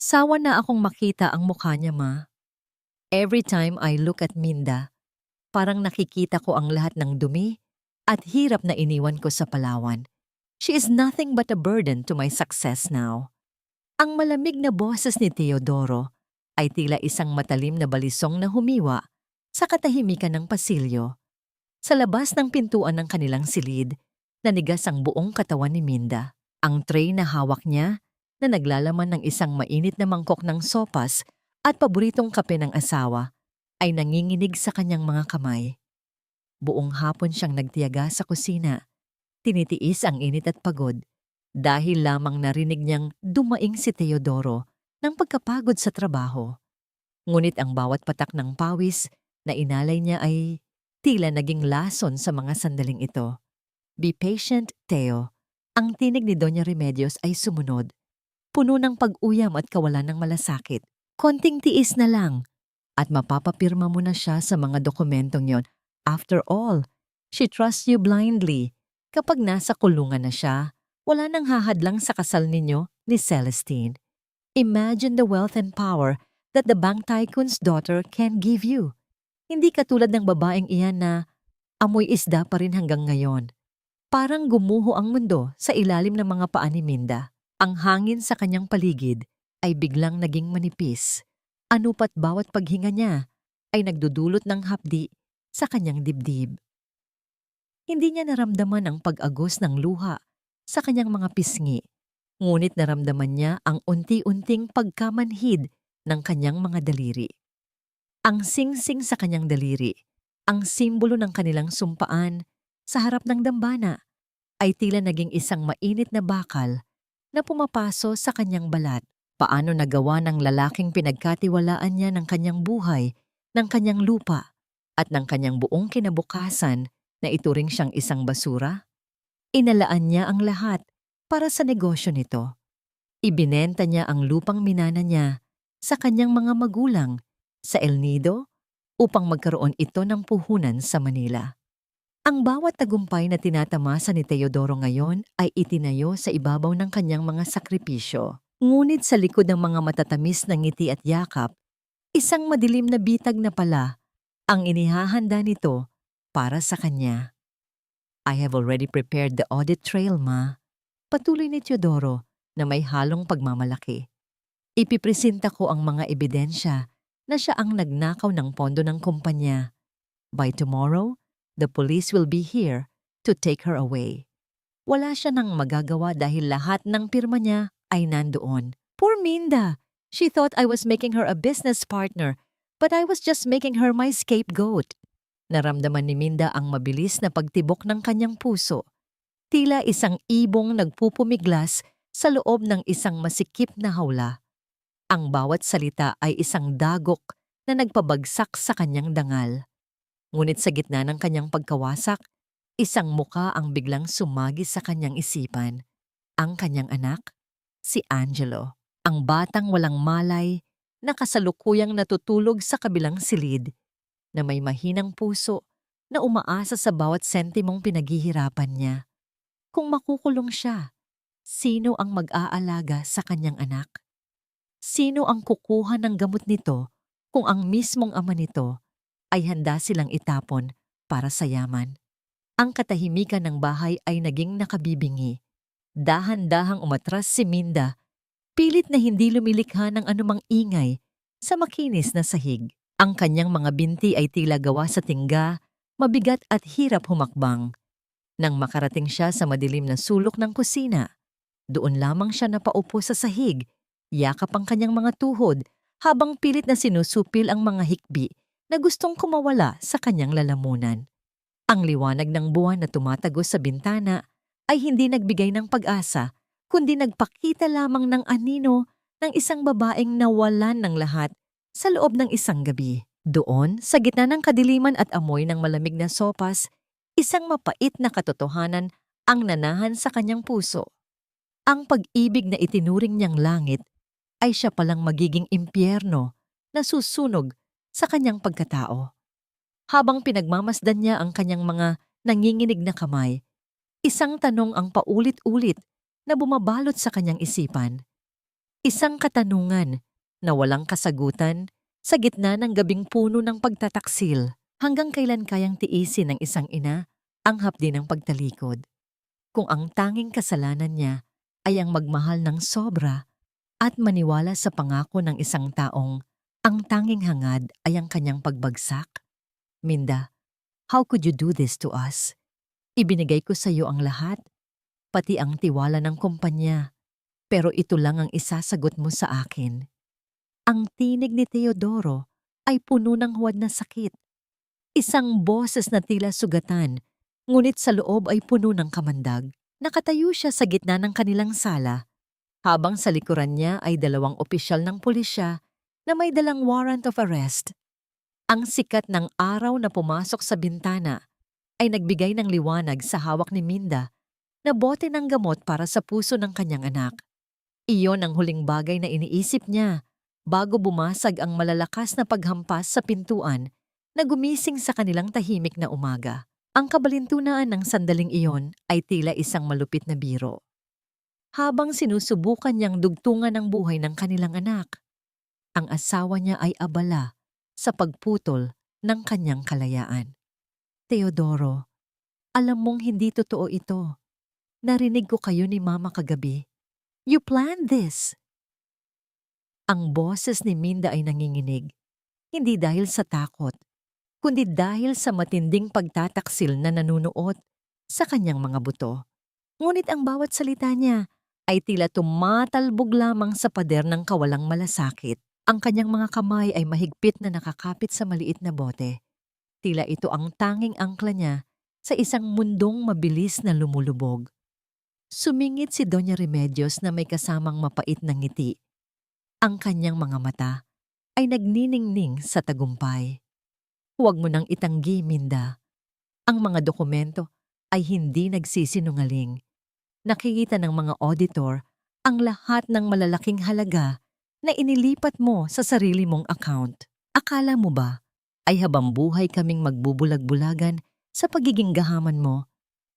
Sawa na akong makita ang mukha niya, ma. Every time I look at Minda, parang nakikita ko ang lahat ng dumi at hirap na iniwan ko sa Palawan. She is nothing but a burden to my success now. Ang malamig na boses ni Teodoro ay tila isang matalim na balisong na humiwa sa katahimikan ng pasilyo. Sa labas ng pintuan ng kanilang silid, nanigas ang buong katawan ni Minda. Ang tray na hawak niya na naglalaman ng isang mainit na mangkok ng sopas at paboritong kape ng asawa ay nanginginig sa kanyang mga kamay. Buong hapon siyang nagtiyaga sa kusina. Tinitiis ang init at pagod dahil lamang narinig niyang dumaing si Teodoro ng pagkapagod sa trabaho. Ngunit ang bawat patak ng pawis na inalay niya ay tila naging lason sa mga sandaling ito. Be patient, Teo. Ang tinig ni Doña Remedios ay sumunod. Puno ng pag-uyam at kawalan ng malasakit. Konting tiis na lang at mapapapirma mo na siya sa mga dokumentong yon. After all, she trusts you blindly. Kapag nasa kulungan na siya, wala nang hahadlang sa kasal ninyo ni Celestine. Imagine the wealth and power that the bank tycoon's daughter can give you. Hindi katulad ng babaeng iyan na amoy isda pa rin hanggang ngayon. Parang gumuho ang mundo sa ilalim ng mga paa ni Minda. Ang hangin sa kanyang paligid ay biglang naging manipis. Anupat bawat paghinga niya ay nagdudulot ng hapdi sa kanyang dibdib. Hindi niya naramdaman ang pag-agos ng luha sa kanyang mga pisngi, ngunit naramdaman niya ang unti-unting pagkamanhid ng kanyang mga daliri. Ang singsing sa kanyang daliri, ang simbolo ng kanilang sumpaan sa harap ng dambana, ay tila naging isang mainit na bakal na pumapaso sa kanyang balat. Paano nagawa ng lalaking pinagkatiwalaan niya ng kanyang buhay, ng kanyang lupa, at ng kanyang buong kinabukasan na ituring siyang isang basura? Inalaan niya ang lahat para sa negosyo nito. Ibinenta niya ang lupang minana niya sa kanyang mga magulang sa El Nido upang magkaroon ito ng puhunan sa Manila. Ang bawat tagumpay na tinatamasa ni Teodoro ngayon ay itinayo sa ibabaw ng kanyang mga sakripisyo. Ngunit sa likod ng mga matatamis na ngiti at yakap, isang madilim na bitag na pala ang inihahanda nito para sa kanya. I have already prepared the audit trail, ma. Patuloy ni Teodoro na may halong pagmamalaki. Ipipresenta ko ang mga ebidensya na siya ang nagnakaw ng pondo ng kumpanya. By tomorrow, the police will be here to take her away. Wala siya nang magagawa dahil lahat ng pirma niya ay nandoon. Poor Minda! She thought I was making her a business partner, but I was just making her my scapegoat. Naramdaman ni Minda ang mabilis na pagtibok ng kanyang puso. Tila isang ibong nagpupumiglas sa loob ng isang masikip na hawla. Ang bawat salita ay isang dagok na nagpabagsak sa kanyang dangal. Ngunit sa gitna ng kanyang pagkawasak, isang muka ang biglang sumagi sa kanyang isipan. Ang kanyang anak, si Angelo. Ang batang walang malay na kasalukuyang natutulog sa kabilang silid, na may mahinang puso na umaasa sa bawat sentimong pinaghihirapan niya. Kung makukulong siya, sino ang mag-aalaga sa kanyang anak? Sino ang kukuha ng gamot nito kung ang mismong ama nito ay handa silang itapon para sa yaman? Ang katahimikan ng bahay ay naging nakabibingi. Dahan-dahang umatras si Minda, pilit na hindi lumilikha ng anumang ingay sa makinis na sahig. Ang kanyang mga binti ay tila gawa sa tingga, mabigat at hirap humakbang. Nang makarating siya sa madilim na sulok ng kusina, doon lamang siya napaupo sa sahig, yakap ang kanyang mga tuhod habang pilit na sinusupil ang mga hikbi na gustong kumawala sa kanyang lalamunan. Ang liwanag ng buwan na tumatagos sa bintana ay hindi nagbigay ng pag-asa, kundi nagpakita lamang ng anino ng isang babaeng nawalan ng lahat sa loob ng isang gabi. Doon, sa gitna ng kadiliman at amoy ng malamig na sopas, isang mapait na katotohanan ang nanahan sa kanyang puso. Ang pag-ibig na itinuring niyang langit ay siya palang magiging impyerno na susunog sa kanyang pagkatao. Habang pinagmamasdan niya ang kanyang mga nanginginig na kamay, isang tanong ang paulit-ulit na bumabalot sa kanyang isipan. Isang katanungan na walang kasagutan sa gitna ng gabing puno ng pagtataksil. Hanggang kailan kayang tiisin ng isang ina ang hapdi ng pagtalikod? Kung ang tanging kasalanan niya ay ang magmahal ng sobra at maniwala sa pangako ng isang taong ang tanging hangad ay ang kanyang pagbagsak? Minda, how could you do this to us? Ibinigay ko sa iyo ang lahat, pati ang tiwala ng kumpanya, pero ito lang ang isasagot mo sa akin. Ang tinig ni Teodoro ay puno ng huwad na sakit. Isang boses na tila sugatan, ngunit sa loob ay puno ng kamandag. Nakatayo siya sa gitna ng kanilang sala, habang sa likuran niya ay 2 opisyal ng pulisya na may dalang warrant of arrest. Ang sikat ng araw na pumasok sa bintana ay nagbigay ng liwanag sa hawak ni Minda na bote ng gamot para sa puso ng kanyang anak. Iyon ang huling bagay na iniisip niya bago bumasag ang malalakas na paghampas sa pintuan na gumising sa kanilang tahimik na umaga. Ang kabalintunaan ng sandaling iyon ay tila isang malupit na biro. Habang sinusubukan niyang dugtungan ang buhay ng kanilang anak, ang asawa niya ay abala sa pagputol ng kanyang kalayaan. Teodoro, alam mong hindi totoo ito. Narinig ko kayo ni Mama kagabi. You planned this. Ang boses ni Minda ay nanginginig, hindi dahil sa takot, kundi dahil sa matinding pagtataksil na nanunuot sa kanyang mga buto. Ngunit ang bawat salita niya ay tila tumatalbog lamang sa pader ng kawalang malasakit. Ang kanyang mga kamay ay mahigpit na nakakapit sa maliit na bote. Tila ito ang tanging angkla niya sa isang mundong mabilis na lumulubog. Sumingit si Doña Remedios na may kasamang mapait na ngiti. Ang kanyang mga mata ay nagniningning sa tagumpay. Huwag mo nang itanggi, Minda. Ang mga dokumento ay hindi nagsisinungaling. Nakikita ng mga auditor ang lahat ng malalaking halaga na inilipat mo sa sarili mong account. Akala mo ba ay habang buhay kaming magbubulag-bulagan sa pagiging gahaman mo?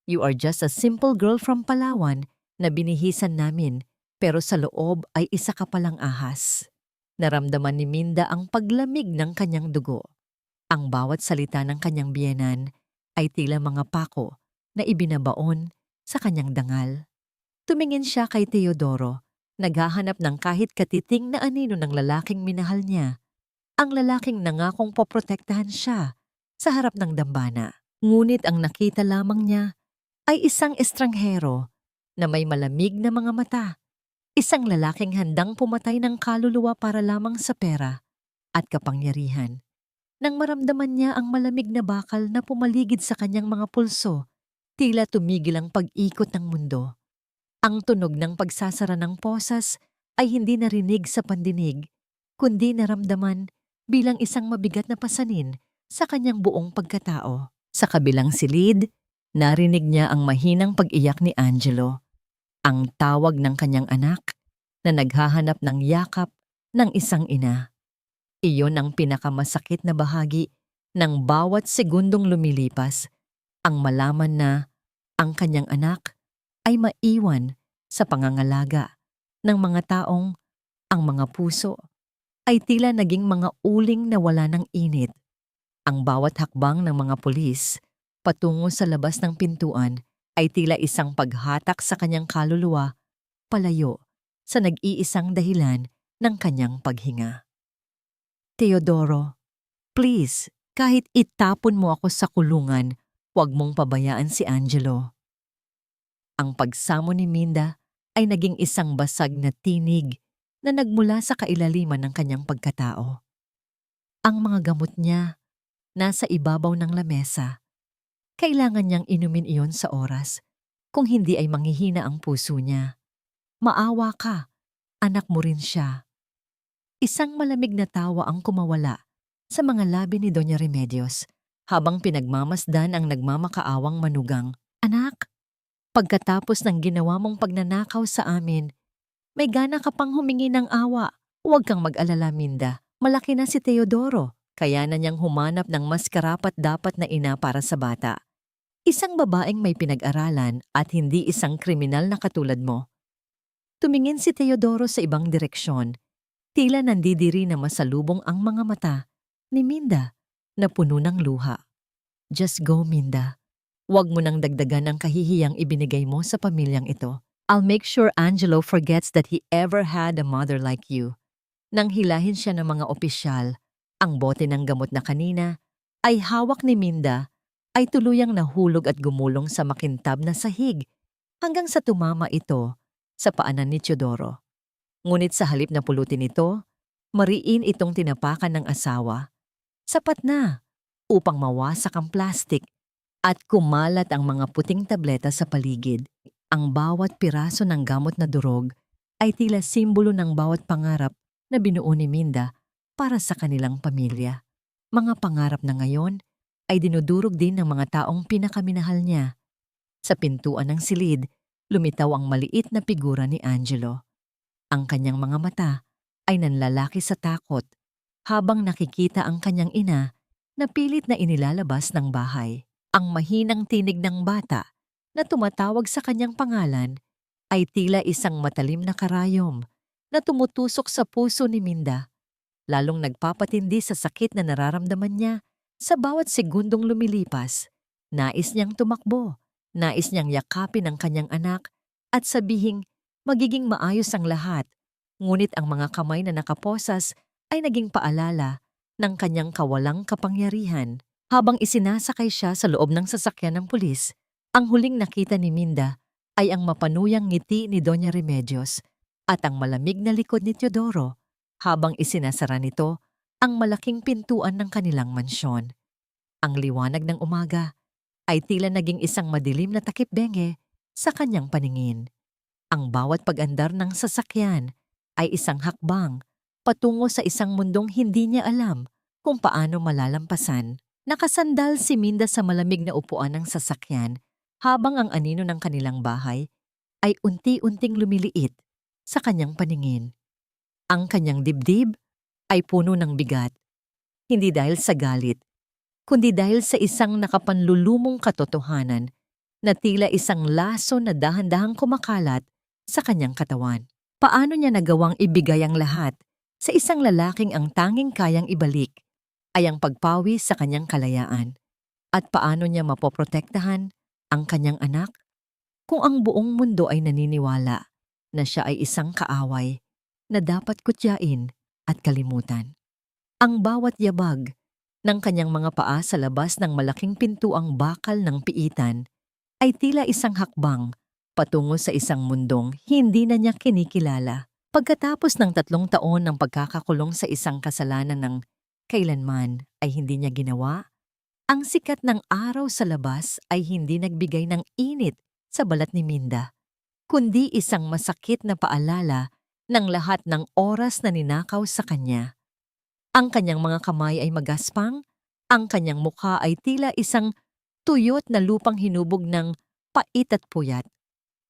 You are just a simple girl from Palawan na binihisan namin, pero sa loob ay isa ka palang ahas. Naramdaman ni Minda ang paglamig ng kanyang dugo. Ang bawat salita ng kanyang biyenan ay tila mga pako na ibinabaon sa kanyang dangal. Tumingin siya kay Teodoro, naghahanap ng kahit katiting na anino ng lalaking minahal niya. Ang lalaking nangakong poprotektahan siya sa harap ng dambana. Ngunit ang nakita lamang niya ay isang estranghero na may malamig na mga mata. Isang lalaking handang pumatay ng kaluluwa para lamang sa pera at kapangyarihan. Nang maramdaman niya ang malamig na bakal na pumaligid sa kanyang mga pulso, tila tumigil ang pag-ikot ng mundo. Ang tunog ng pagsasara ng posas ay hindi narinig sa pandinig, kundi naramdaman bilang isang mabigat na pasanin sa kanyang buong pagkatao. Sa kabilang silid, narinig niya ang mahinang pag-iyak ni Angelo, ang tawag ng kanyang anak na naghahanap ng yakap ng isang ina. Iyon ang pinakamasakit na bahagi ng bawat segundong lumilipas, ang malaman na ang kanyang anak ay maiwan sa pangangalaga ng mga taong ang mga puso ay tila naging mga uling na wala ng init. Ang bawat hakbang ng mga pulis patungo sa labas ng pintuan ay tila isang paghatak sa kanyang kaluluwa palayo sa nag-iisang dahilan ng kanyang paghinga. Teodoro, please, kahit itapon mo ako sa kulungan, huwag mong pabayaan si Angelo. Ang pagsamo ni Minda ay naging isang basag na tinig na nagmula sa kailaliman ng kanyang pagkatao. Ang mga gamot niya nasa ibabaw ng lamesa. Kailangan niyang inumin iyon sa oras, kung hindi ay manghihina ang puso niya. Maawa ka, anak mo rin siya. Isang malamig na tawa ang kumawala sa mga labi ni Doña Remedios habang pinagmamasdan ang nagmamakaawang manugang. Anak, pagkatapos ng ginawa mong pagnanakaw sa amin, may gana ka pang humingi ng awa. Huwag kang mag-alala, Minda. Malaki na si Teodoro, kaya na niyang humanap ng mas karapat-dapat na ina para sa bata. Isang babaeng may pinag-aralan at hindi isang kriminal na katulad mo. Tumingin si Teodoro sa ibang direksyon. Tila nandidiri na masalubong ang mga mata ni Minda na puno ng luha. Just go, Minda. Huwag mo nang dagdagan ang kahihiyang ibinigay mo sa pamilyang ito. I'll make sure Angelo forgets that he ever had a mother like you. Nang hilahin siya ng mga opisyal, ang bote ng gamot na kanina ay hawak ni Minda ay tuluyang nahulog at gumulong sa makintab na sahig hanggang sa tumama ito sa paanan ni Teodoro. Ngunit sa halip na pulutin ito, mariin itong tinapakan ng asawa. Sapat na upang mawasak ang plastik at kumalat ang mga puting tableta sa paligid. Ang bawat piraso ng gamot na durog ay tila simbolo ng bawat pangarap na binuo ni Minda para sa kanilang pamilya. Mga pangarap na ngayon ay dinudurog din ng mga taong pinakaminahal niya. Sa pintuan ng silid, lumitaw ang maliit na figura ni Angelo. Ang kanyang mga mata ay nanlalaki sa takot habang nakikita ang kanyang ina na pilit na inilalabas ng bahay. Ang mahinang tinig ng bata na tumatawag sa kanyang pangalan ay tila isang matalim na karayom na tumutusok sa puso ni Minda, lalong nagpapatindi sa sakit na nararamdaman niya sa bawat segundong lumilipas. Nais niyang tumakbo, nais niyang yakapin ang kanyang anak at sabihing magiging maayos ang lahat, ngunit ang mga kamay na nakaposas ay naging paalala ng kanyang kawalang kapangyarihan. Habang isinasakay siya sa loob ng sasakyan ng pulis, ang huling nakita ni Minda ay ang mapanuyang ngiti ni Doña Remedios at ang malamig na likod ni Teodoro habang isinasara nito ang malaking pintuan ng kanilang mansyon. Ang liwanag ng umaga ay tila naging isang madilim na takip-benge sa kanyang paningin. Ang bawat pag-andar ng sasakyan ay isang hakbang patungo sa isang mundong hindi niya alam kung paano malalampasan. Nakasandal si Minda sa malamig na upuan ng sasakyan habang ang anino ng kanilang bahay ay unti-unting lumiliit sa kanyang paningin. Ang kanyang dibdib ay puno ng bigat, hindi dahil sa galit, kundi dahil sa isang nakapanlulumong katotohanan na tila isang laso na dahan-dahang kumakalat sa kanyang katawan. Paano niya nagawang ibigay ang lahat sa isang lalaking ang tanging kayang ibalik ay ang pagpawi sa kanyang kalayaan? At paano niya mapoprotektahan ang kanyang anak kung ang buong mundo ay naniniwala na siya ay isang kaaway na dapat kutyain at kalimutan? Ang bawat yabag ng kanyang mga paa sa labas ng malaking pintuang bakal ng piitan ay tila isang hakbang patungo sa isang mundong hindi na niya kinikilala. Pagkatapos ng 3 taon ng pagkakakulong sa isang kasalanan ng kailanman ay hindi niya ginawa, ang sikat ng araw sa labas ay hindi nagbigay ng init sa balat ni Minda, kundi isang masakit na paalala ng lahat ng oras na ninakaw sa kanya. Ang kanyang mga kamay ay magaspang, ang kanyang mukha ay tila isang tuyot na lupang hinubog ng pait at puyat,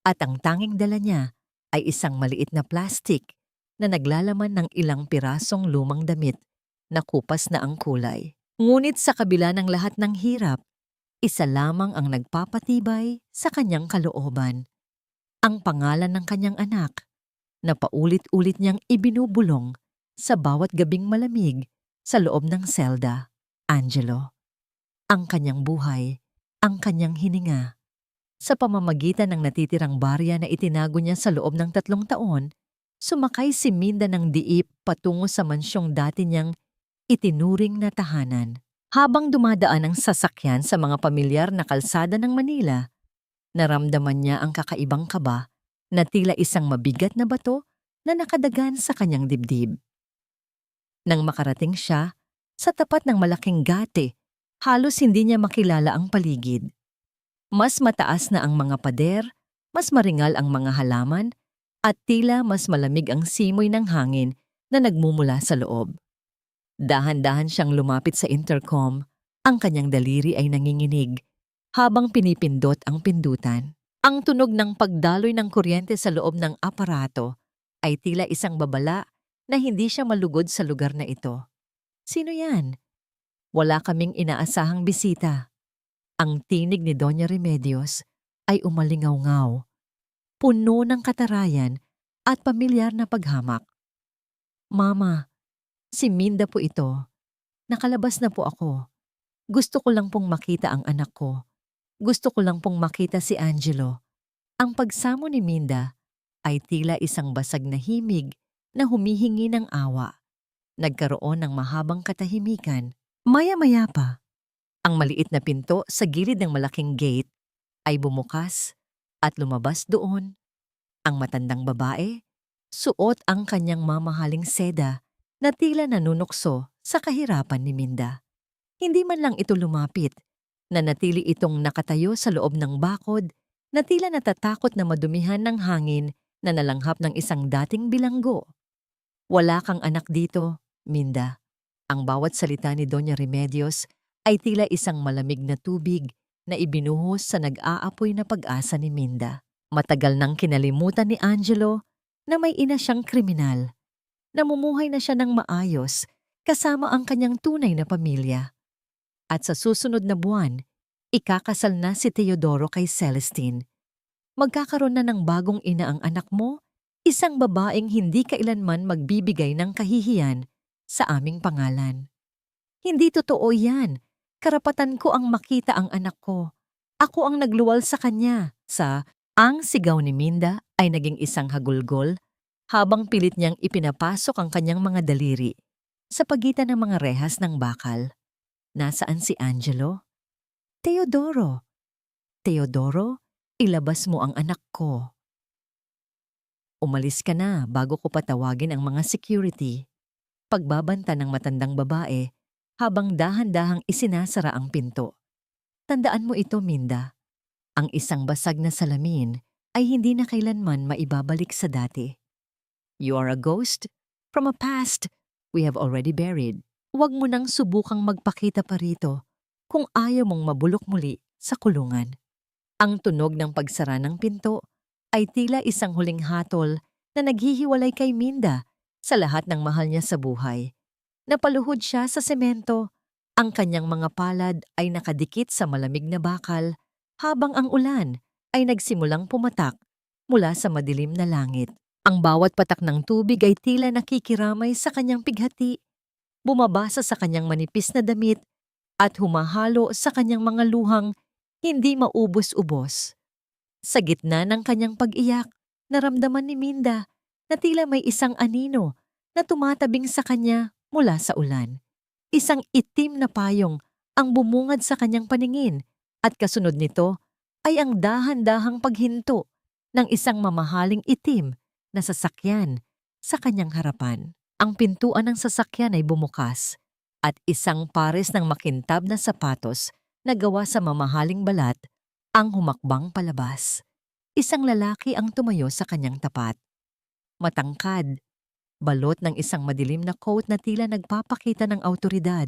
at ang tanging dala niya ay isang maliit na plastik na naglalaman ng ilang pirasong lumang damit na kupas na ang kulay. Ngunit sa kabila ng lahat ng hirap, isa lamang ang nagpapatibay sa kanyang kalooban. Ang pangalan ng kanyang anak na paulit-ulit niyang ibinubulong sa bawat gabing malamig sa loob ng selda, Angelo. Ang kanyang buhay, ang kanyang hininga. Sa pamamagitan ng natitirang barya na itinago niya sa loob ng 3 taon, sumakay si Minda ng diip patungo sa mansyong dati niyang itinuring na tahanan. Habang dumadaan ang sasakyan sa mga pamilyar na kalsada ng Manila, naramdaman niya ang kakaibang kaba na tila isang mabigat na bato na nakadagan sa kanyang dibdib. Nang makarating siya sa tapat ng malaking gate, halos hindi niya makilala ang paligid. Mas mataas na ang mga pader, mas maringal ang mga halaman, at tila mas malamig ang simoy ng hangin na nagmumula sa loob. Dahan-dahan siyang lumapit sa intercom, ang kanyang daliri ay nanginginig habang pinipindot ang pindutan. Ang tunog ng pagdaloy ng kuryente sa loob ng aparato ay tila isang babala na hindi siya malugod sa lugar na ito. Sino yan? Wala kaming inaasahang bisita. Ang tinig ni Doña Remedios ay umalingaw-ngaw, puno ng katarayan at pamilyar na paghamak. Mama, si Minda po ito. Nakalabas na po ako. Gusto ko lang pong makita ang anak ko. Gusto ko lang pong makita si Angelo. Ang pagsamo ni Minda ay tila isang basag na himig na humihingi ng awa. Nagkaroon ng mahabang katahimikan. Maya-maya pa, ang maliit na pinto sa gilid ng malaking gate ay bumukas at lumabas doon ang matandang babae. Suot ang kanyang mamahaling seda na tila nanunukso sa kahirapan ni Minda. Hindi man lang ito lumapit, nanatili itong nakatayo sa loob ng bakod na tila natatakot na madumihan ng hangin na nalanghap ng isang dating bilanggo. Wala kang anak dito, Minda. Ang bawat salita ni Doña Remedios ay tila isang malamig na tubig na ibinuhos sa nag-aapoy na pag-asa ni Minda. Matagal nang kinalimutan ni Angelo na may ina siyang kriminal. Namumuhay na siya ng maayos kasama ang kanyang tunay na pamilya. At sa susunod na buwan, ikakasal na si Teodoro kay Celestine. Magkakaroon na ng bagong ina ang anak mo, isang babaeng hindi kailanman magbibigay ng kahihiyan sa aming pangalan. Hindi totoo yan. Karapatan ko ang makita ang anak ko. Ako ang nagluwal sa kanya. Ang sigaw ni Minda ay naging isang hagulgol habang pilit niyang ipinapasok ang kanyang mga daliri sa pagitan ng mga rehas ng bakal. Nasaan si Angelo? Teodoro! Teodoro, ilabas mo ang anak ko. Umalis ka na bago ko patawagin ang mga security. Pagbabanta ng matandang babae habang dahan-dahang isinasara ang pinto. Tandaan mo ito, Minda. Ang isang basag na salamin ay hindi na kailanman maibabalik sa dati. You are a ghost from a past we have already buried. Huwag mo nang subukang magpakita pa rito kung ayaw mong mabulok muli sa kulungan. Ang tunog ng pagsara ng pinto ay tila isang huling hatol na naghihiwalay kay Minda sa lahat ng mahal niya sa buhay. Napaluhod siya sa semento. Ang kanyang mga palad ay nakadikit sa malamig na bakal habang ang ulan ay nagsimulang pumatak mula sa madilim na langit. Ang bawat patak ng tubig ay tila nakikiramay sa kanyang pighati, bumabasa sa kanyang manipis na damit at humahalo sa kanyang mga luhang hindi maubos-ubos. Sa gitna ng kanyang pag-iyak, naramdaman ni Minda na tila may isang anino na tumatabing sa kanya mula sa ulan. Isang itim na payong ang bumungad sa kanyang paningin at kasunod nito ay ang dahan-dahang paghinto ng isang mamahaling itim na sasakyan sa kanyang harapan. Ang pintuan ng sasakyan ay bumukas at isang pares ng makintab na sapatos na gawa sa mamahaling balat ang humakbang palabas. Isang lalaki ang tumayo sa kanyang tapat. Matangkad, balot ng isang madilim na coat na tila nagpapakita ng awtoridad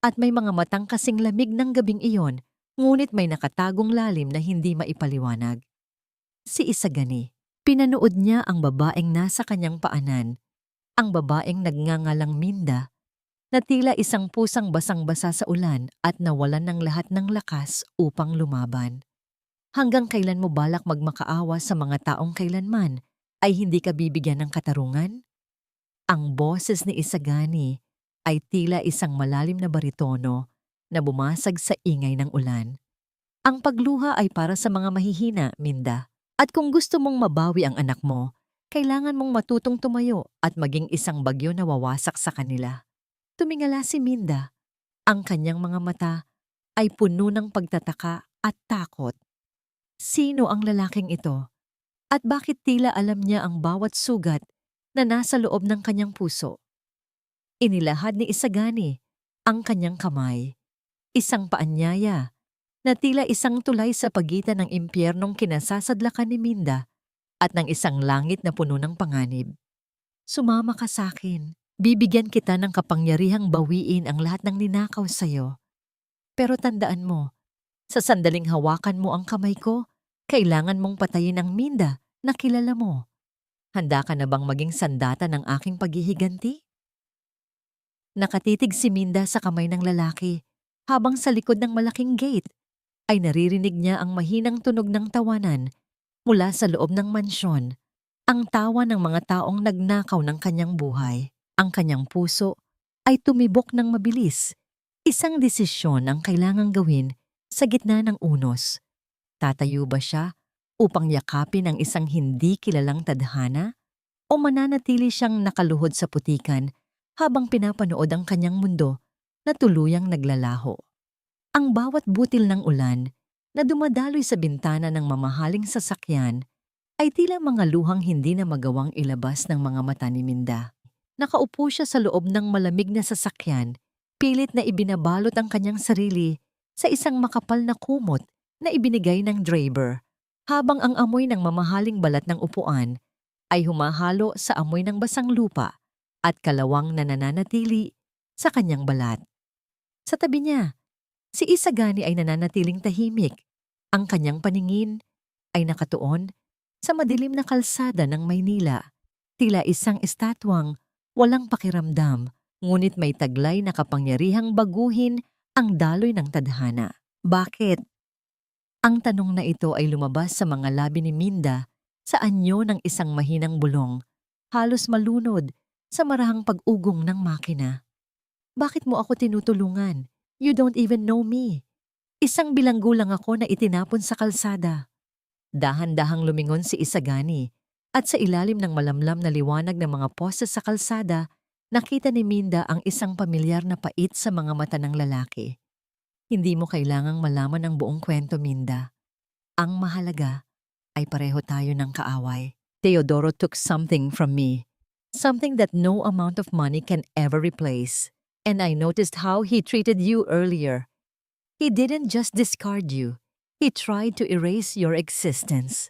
at may mga matang kasing lamig ng gabing iyon, ngunit may nakatagong lalim na hindi maipaliwanag. Si Isagani. Pinanood niya ang babaeng nasa kanyang paanan, ang babaeng nagngangalang Minda, na tila isang pusang basang-basa sa ulan at nawalan ng lahat ng lakas upang lumaban. Hanggang kailan mo balak magmakaawa sa mga taong kailanman ay hindi ka bibigyan ng katarungan? Ang boses ni Isagani ay tila isang malalim na baritono na bumasag sa ingay ng ulan. Ang pagluha ay para sa mga mahihina, Minda. At kung gusto mong mabawi ang anak mo, kailangan mong matutong tumayo at maging isang bagyo na wawasak sa kanila. Tumingala si Minda. Ang kanyang mga mata ay puno ng pagtataka at takot. Sino ang lalaking ito? At bakit tila alam niya ang bawat sugat na nasa loob ng kanyang puso? Inilahad ni Isagani ang kanyang kamay. Isang paanyaya na tila isang tulay sa pagitan ng impyernong kinasasadlakan ni Minda at ng isang langit na puno ng panganib. Sumama ka sa akin. Bibigyan kita ng kapangyarihang bawiin ang lahat ng ninakaw sa'yo. Pero tandaan mo, sa sandaling hawakan mo ang kamay ko, kailangan mong patayin ang Minda na kilala mo. Handa ka na bang maging sandata ng aking paghihiganti? Nakatitig si Minda sa kamay ng lalaki habang sa likod ng malaking gate ay naririnig niya ang mahinang tunog ng tawanan mula sa loob ng mansyon. Ang tawa ng mga taong nagnakaw ng kanyang buhay. Ang kanyang puso ay tumibok ng mabilis. Isang desisyon ang kailangang gawin sa gitna ng unos. Tatayo ba siya upang yakapin ang isang hindi kilalang tadhana? O mananatili siyang nakaluhod sa putikan habang pinapanood ang kanyang mundo na tuluyang naglalaho? Ang bawat butil ng ulan na dumadaloy sa bintana ng mamahaling sasakyan ay tila mga luhang hindi na magawang ilabas ng mga mata ni Minda. Nakaupo siya sa loob ng malamig na sasakyan, pilit na ibinabalot ang kanyang sarili sa isang makapal na kumot na ibinigay ng driver, habang ang amoy ng mamahaling balat ng upuan ay humahalo sa amoy ng basang lupa at kalawang na nananatili sa kanyang balat. Sa tabi niya, si Isagani ay nananatiling tahimik. Ang kanyang paningin ay nakatuon sa madilim na kalsada ng Maynila, tila isang estatwang walang pakiramdam, ngunit may taglay na kapangyarihang baguhin ang daloy ng tadhana. Bakit? Ang tanong na ito ay lumabas sa mga labi ni Minda sa anyo ng isang mahinang bulong, halos malunod sa marahang pag-ugong ng makina. Bakit mo ako tinutulungan? You don't even know me. Isang bilanggo lang ako na itinapon sa kalsada. Dahan-dahang lumingon si Isagani at sa ilalim ng malamlam na liwanag ng mga postes sa kalsada, nakita ni Minda ang isang pamilyar na pait sa mga mata ng lalaki. Hindi mo kailangang malaman ang buong kwento, Minda. Ang mahalaga ay pareho tayo ng kaaway. Teodoro took something from me. Something that no amount of money can ever replace. And I noticed how he treated you earlier. He didn't just discard you. He tried to erase your existence.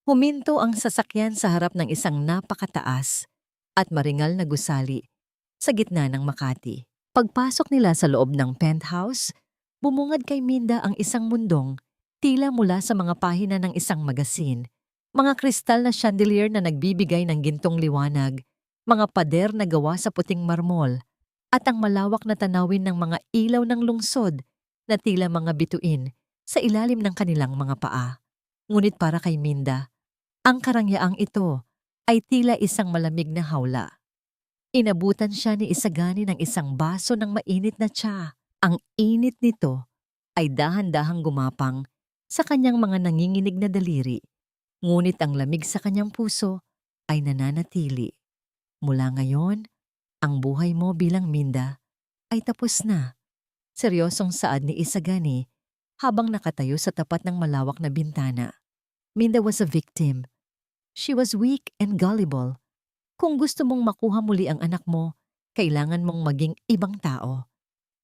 Huminto ang sasakyan sa harap ng isang napakataas at maringal na gusali sa gitna ng Makati. Pagpasok nila sa loob ng penthouse, bumungad kay Minda ang isang mundong tila mula sa mga pahina ng isang magasin. Mga kristal na chandelier na nagbibigay ng gintong liwanag, mga pader na gawa sa puting marmol, at ang malawak na tanawin ng mga ilaw ng lungsod na tila mga bituin sa ilalim ng kanilang mga paa. Ngunit para kay Minda, ang karangyaang ito ay tila isang malamig na hawla. Inabutan siya ni Isagani ng isang baso ng mainit na tsa. Ang init nito ay dahan-dahang gumapang sa kanyang mga nanginginig na daliri, ngunit ang lamig sa kanyang puso ay nananatili. Mula ngayon, ang buhay mo bilang Minda ay tapos na. Seryosong saad ni Isagani habang nakatayo sa tapat ng malawak na bintana. Minda was a victim. She was weak and gullible. Kung gusto mong makuha muli ang anak mo, kailangan mong maging ibang tao.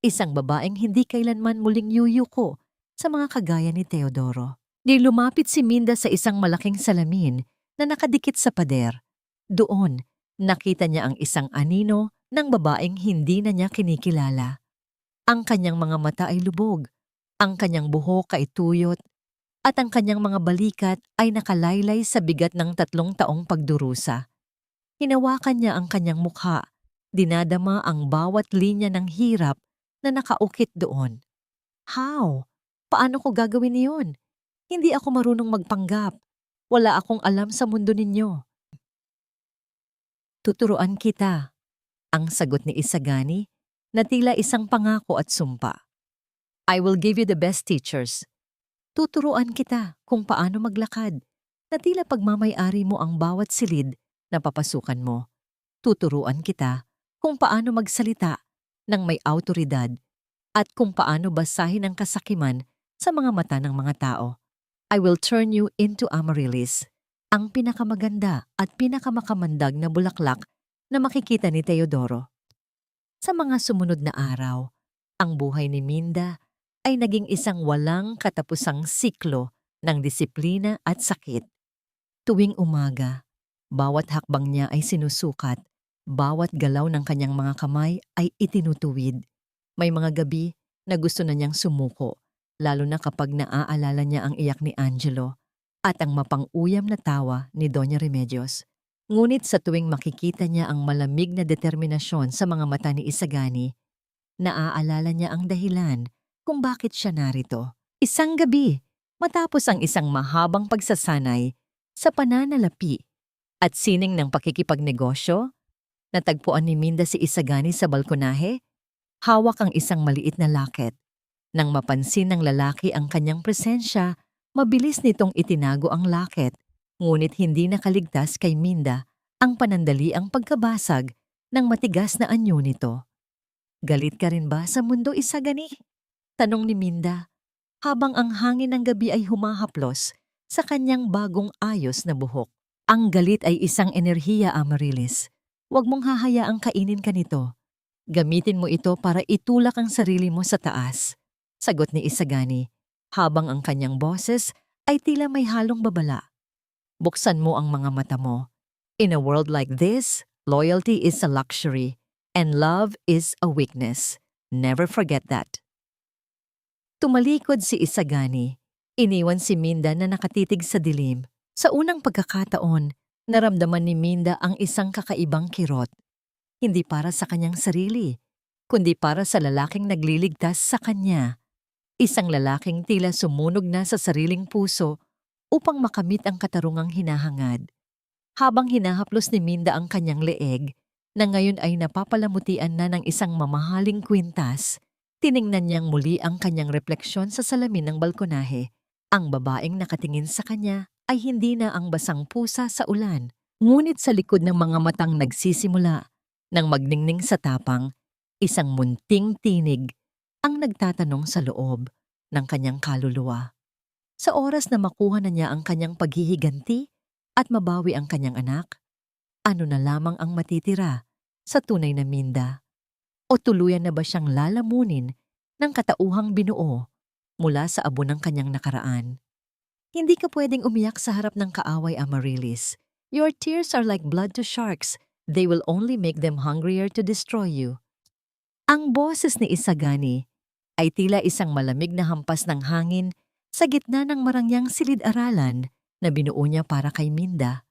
Isang babaeng hindi kailanman muling yuyuko sa mga kagaya ni Teodoro. Di lumapit si Minda sa isang malaking salamin na nakadikit sa pader. Doon, nakita niya ang isang anino ng babaeng hindi na niya kinikilala. Ang kanyang mga mata ay lubog, ang kanyang buhok ay tuyot, at ang kanyang mga balikat ay nakalaylay sa bigat ng 3 taong pagdurusa. Hinawakan niya ang kanyang mukha, dinadama ang bawat linya ng hirap na nakaukit doon. How? Paano ko gagawin iyon? Hindi ako marunong magpanggap. Wala akong alam sa mundo ninyo. Tuturuan kita, ang sagot ni Isagani na tila isang pangako at sumpa. I will give you the best teachers. Tuturuan kita kung paano maglakad na tila pagmamay-ari mo ang bawat silid na papasukan mo. Tuturuan kita kung paano magsalita ng may awtoridad at kung paano basahin ang kasakiman sa mga mata ng mga tao. I will turn you into amaryllis, ang pinakamaganda at pinakamakamandag na bulaklak na makikita ni Teodoro. Sa mga sumunod na araw, ang buhay ni Minda ay naging isang walang katapusang siklo ng disiplina at sakit. Tuwing umaga, bawat hakbang niya ay sinusukat, bawat galaw ng kanyang mga kamay ay itinutuwid. May mga gabi na gusto na niyang sumuko, lalo na kapag naaalala niya ang iyak ni Angelo at ang mapang-uyam na tawa ni Doña Remedios. Ngunit sa tuwing makikita niya ang malamig na determinasyon sa mga mata ni Isagani, naaalala niya ang dahilan kung bakit siya narito. Isang gabi, matapos ang isang mahabang pagsasanay, sa pananalapi at sining ng pakikipagnegosyo, natagpuan ni Minda si Isagani sa balkonahe, hawak ang isang maliit na locket. Nang mapansin ng lalaki ang kanyang presensya, mabilis nitong itinago ang locket, ngunit hindi nakaligtas kay Minda ang panandaliang pagkabasag ng matigas na anyo nito. "Galit ka rin ba sa mundo, Isagani?" tanong ni Minda, habang ang hangin ng gabi ay humahaplos sa kanyang bagong ayos na buhok. "Ang galit ay isang enerhiya, Amaryllis. Huwag mong hahayaang kainin ka nito. Gamitin mo ito para itulak ang sarili mo sa taas," sagot ni Isagani, habang ang kanyang boses ay tila may halong babala. "Buksan mo ang mga mata mo. In a world like this, loyalty is a luxury, and love is a weakness. Never forget that." Tumalikod si Isagani. Iniwan si Minda na nakatitig sa dilim. Sa unang pagkakataon, naramdaman ni Minda ang isang kakaibang kirot. Hindi para sa kanyang sarili, kundi para sa lalaking nagliligtas sa kanya. Isang lalaking tila sumunog na sa sariling puso upang makamit ang katarungang hinahangad. Habang hinahaplos ni Minda ang kanyang leeg, na ngayon ay napapalamutian na ng isang mamahaling kwintas, tiningnan niyang muli ang kanyang refleksyon sa salamin ng balkonahe. Ang babaeng nakatingin sa kanya ay hindi na ang basang pusa sa ulan, ngunit sa likod ng mga matang nagsisimula ng magningning sa tapang, isang munting tinig ang nagtatanong sa loob ng kanyang kaluluwa. Sa oras na makuha na niya ang kanyang paghihiganti at mabawi ang kanyang anak, ano na lamang ang matitira sa tunay na Minda? O tuluyan na ba siyang lalamunin ng katauhang binuo mula sa abo ng kanyang nakaraan? Hindi ka pwedeng umiyak sa harap ng kaaway, Amaryllis. Your tears are like blood to sharks. They will only make them hungrier to destroy you. Ang boses ni Isagani ay tila isang malamig na hampas ng hangin sa gitna ng marangyang silid-aralan na binuo niya para kay Minda.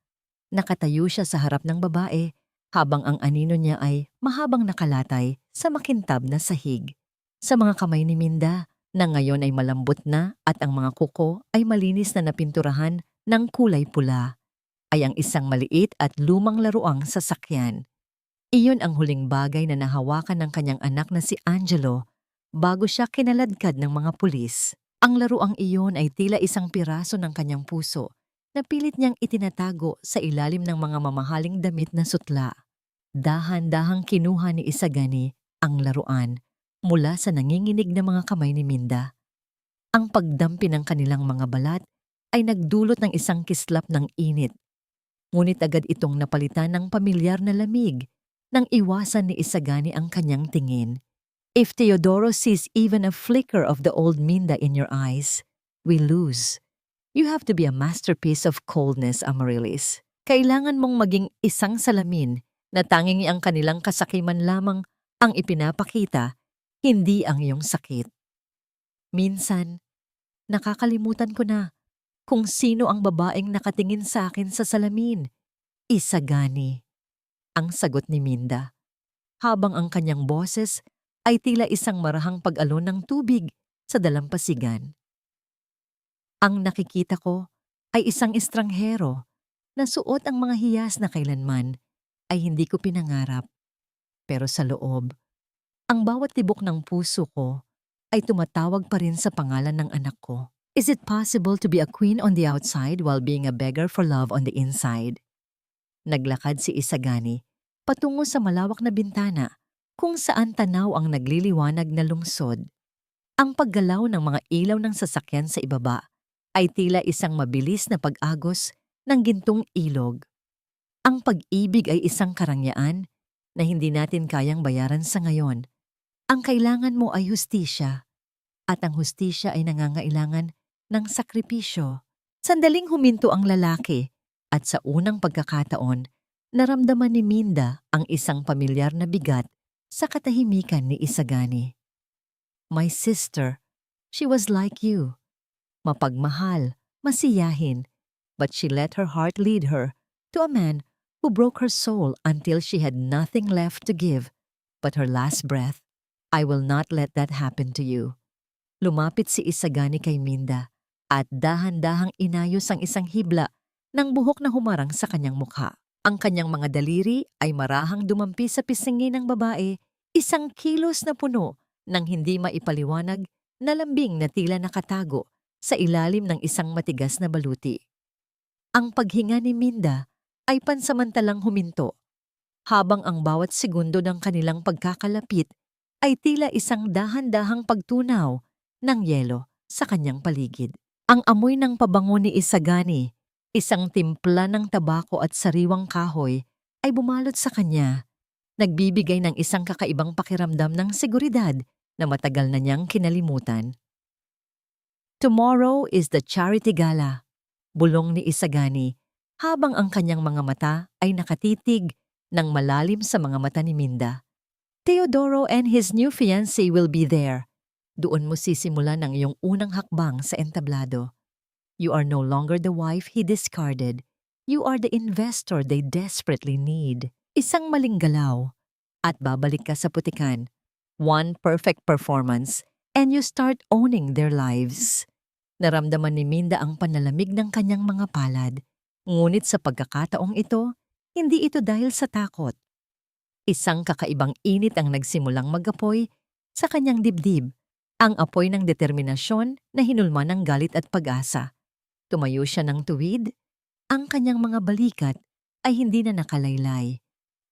Nakatayo siya sa harap ng babae habang ang anino niya ay mahabang nakalatay sa makintab na sahig. Sa mga kamay ni Minda, na ngayon ay malambot na at ang mga kuko ay malinis na napinturahan ng kulay pula, ay ang isang maliit at lumang laruang sasakyan. Iyon ang huling bagay na nahawakan ng kanyang anak na si Angelo bago siya kinaladkad ng mga pulis. Ang laruang iyon ay tila isang piraso ng kanyang puso na pilit niyang itinatago sa ilalim ng mga mamahaling damit na sutla. Dahan-dahang kinuha ni Isagani ang laruan mula sa nanginginig na mga kamay ni Minda. Ang pagdampi ng kanilang mga balat ay nagdulot ng isang kislap ng init. Ngunit agad itong napalitan ng pamilyar na lamig nang iwasan ni Isagani ang kanyang tingin. If Teodoro sees even a flicker of the old Minda in your eyes, we lose. You have to be a masterpiece of coldness, Amaryllis. Kailangan mong maging isang salamin na tanging ang kanilang kasakiman lamang ang ipinapakita, hindi ang iyong sakit. Minsan, nakakalimutan ko na kung sino ang babaeng nakatingin sa akin sa salamin. Isagani, ang sagot ni Minda, habang ang kanyang boses ay tila isang marahang pag-alon ng tubig sa dalampasigan. Ang nakikita ko ay isang estranghero na suot ang mga hiyas na kailanman ay hindi ko pinangarap. Pero sa loob, ang bawat tibok ng puso ko ay tumatawag pa rin sa pangalan ng anak ko. Is it possible to be a queen on the outside while being a beggar for love on the inside? Naglakad si Isagani patungo sa malawak na bintana kung saan tanaw ang nagliliwanag na lungsod. Ang paggalaw ng mga ilaw ng sasakyan sa ibaba ay tila isang mabilis na pag-agos ng gintong ilog. Ang pag-ibig ay isang karangyaan na hindi natin kayang bayaran sa ngayon. Ang kailangan mo ay hustisya, at ang hustisya ay nangangailangan ng sakripisyo. Sandaling huminto ang lalaki, at sa unang pagkakataon, naramdaman ni Minda ang isang pamilyar na bigat sa katahimikan ni Isagani. My sister, she was like you. Mapagmahal, masiyahin, but she let her heart lead her to a man who broke her soul until she had nothing left to give but her last breath. I will not let that happen to you. Lumapit si Isagani kay Minda at dahan-dahang inayos ang isang hibla ng buhok na humarang sa kanyang mukha. Ang kanyang mga daliri ay marahang dumampi sa pisngi ng babae, isang kilos na puno ng hindi maipaliwanag na lambing na tila nakatago sa ilalim ng isang matigas na baluti. Ang paghinga ni Minda ay pansamantalang huminto, habang ang bawat segundo ng kanilang pagkakalapit ay tila isang dahan-dahang pagtunaw ng yelo sa kanyang paligid. Ang amoy ng pabango ni Isagani, isang timpla ng tabako at sariwang kahoy, ay bumalot sa kanya, nagbibigay ng isang kakaibang pakiramdam ng seguridad na matagal na niyang kinalimutan. Tomorrow is the charity gala, bulong ni Isagani, habang ang kanyang mga mata ay nakatitig ng malalim sa mga mata ni Minda. Teodoro and his new fiancé will be there. Doon mo sisimulan ang iyong unang hakbang sa entablado. You are no longer the wife he discarded. You are the investor they desperately need. Isang maling galaw at babalik ka sa putikan. One perfect performance and you start owning their lives. Naramdaman ni Minda ang panalamig ng kanyang mga palad. Ngunit sa pagkakataong ito, hindi ito dahil sa takot. Isang kakaibang init ang nagsimulang magapoy sa kanyang dibdib. Ang apoy ng determinasyon na hinulma ng galit at pag-asa. Tumayo siya ng tuwid. Ang kanyang mga balikat ay hindi na nakalaylay,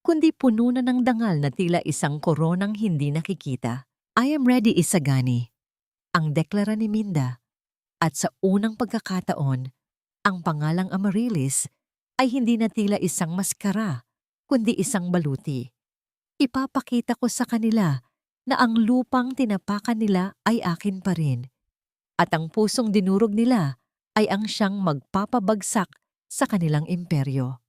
kundi puno na ng dangal na tila isang koronang hindi nakikita. I am ready, Isagani, ang deklara ni Minda. At sa unang pagkakataon, ang pangalang Amaryllis ay hindi na tila isang maskara, kundi isang baluti. Ipapakita ko sa kanila na ang lupang tinapakan nila ay akin pa rin. At ang pusong dinurog nila ay ang siyang magpapabagsak sa kanilang imperyo.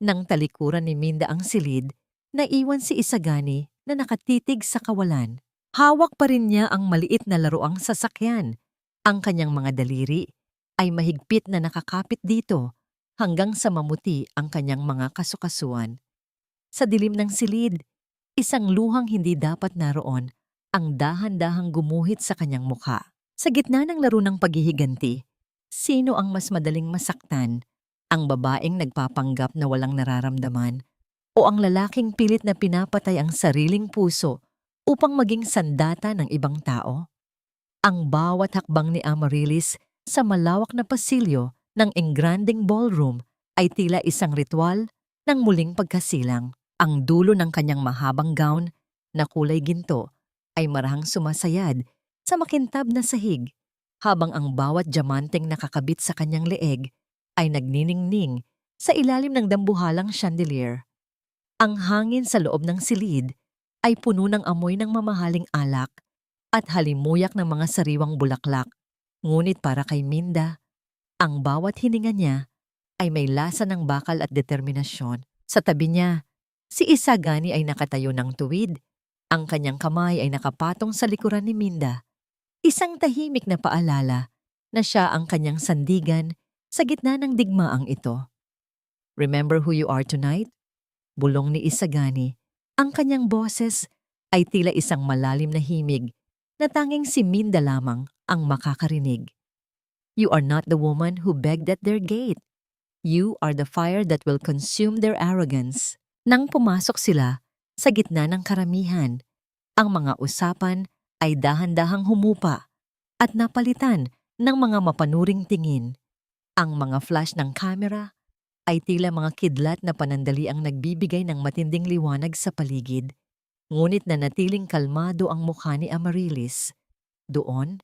Nang talikuran ni Minda ang silid, naiwan si Isagani na nakatitig sa kawalan. Hawak pa rin niya ang maliit na laruang sasakyan. Ang kanyang mga daliri ay mahigpit na nakakapit dito hanggang sa mamuti ang kanyang mga kasukasuan. Sa dilim ng silid, isang luhang hindi dapat naroon ang dahan-dahang gumuhit sa kanyang mukha. Sa gitna ng laro ng paghihiganti, sino ang mas madaling masaktan? Ang babaeng nagpapanggap na walang nararamdaman o ang lalaking pilit na pinapatay ang sariling puso upang maging sandata ng ibang tao? Ang bawat hakbang ni Amaryllis sa malawak na pasilyo ng engranding ballroom ay tila isang ritual ng muling pagkasilang. Ang dulo ng kanyang mahabang gown na kulay ginto ay marahang sumasayad sa makintab na sahig, habang ang bawat diamanteng nakakabit sa kanyang leeg ay nagniningning sa ilalim ng dambuhalang chandelier. Ang hangin sa loob ng silid ay puno ng amoy ng mamahaling alak at halimuyak ng mga sariwang bulaklak. Ngunit para kay Minda, ang bawat hininga niya ay may lasa ng bakal at determinasyon. Sa tabi niya, si Isagani ay nakatayo ng tuwid. Ang kanyang kamay ay nakapatong sa likuran ni Minda. Isang tahimik na paalala na siya ang kanyang sandigan sa gitna ng digmaang ito. Remember who you are tonight? Bulong ni Isagani. Ang kanyang boses ay tila isang malalim na himig na tanging si Minda lamang ang makakarinig. You are not the woman who begged at their gate. You are the fire that will consume their arrogance. Nang pumasok sila sa gitna ng karamihan, ang mga usapan ay dahan-dahang humupa at napalitan ng mga mapanuring tingin. Ang mga flash ng kamera ay tila mga kidlat na panandali ang nagbibigay ng matinding liwanag sa paligid. Ngunit nanatiling kalmado ang mukha ni Amaryllis. Doon,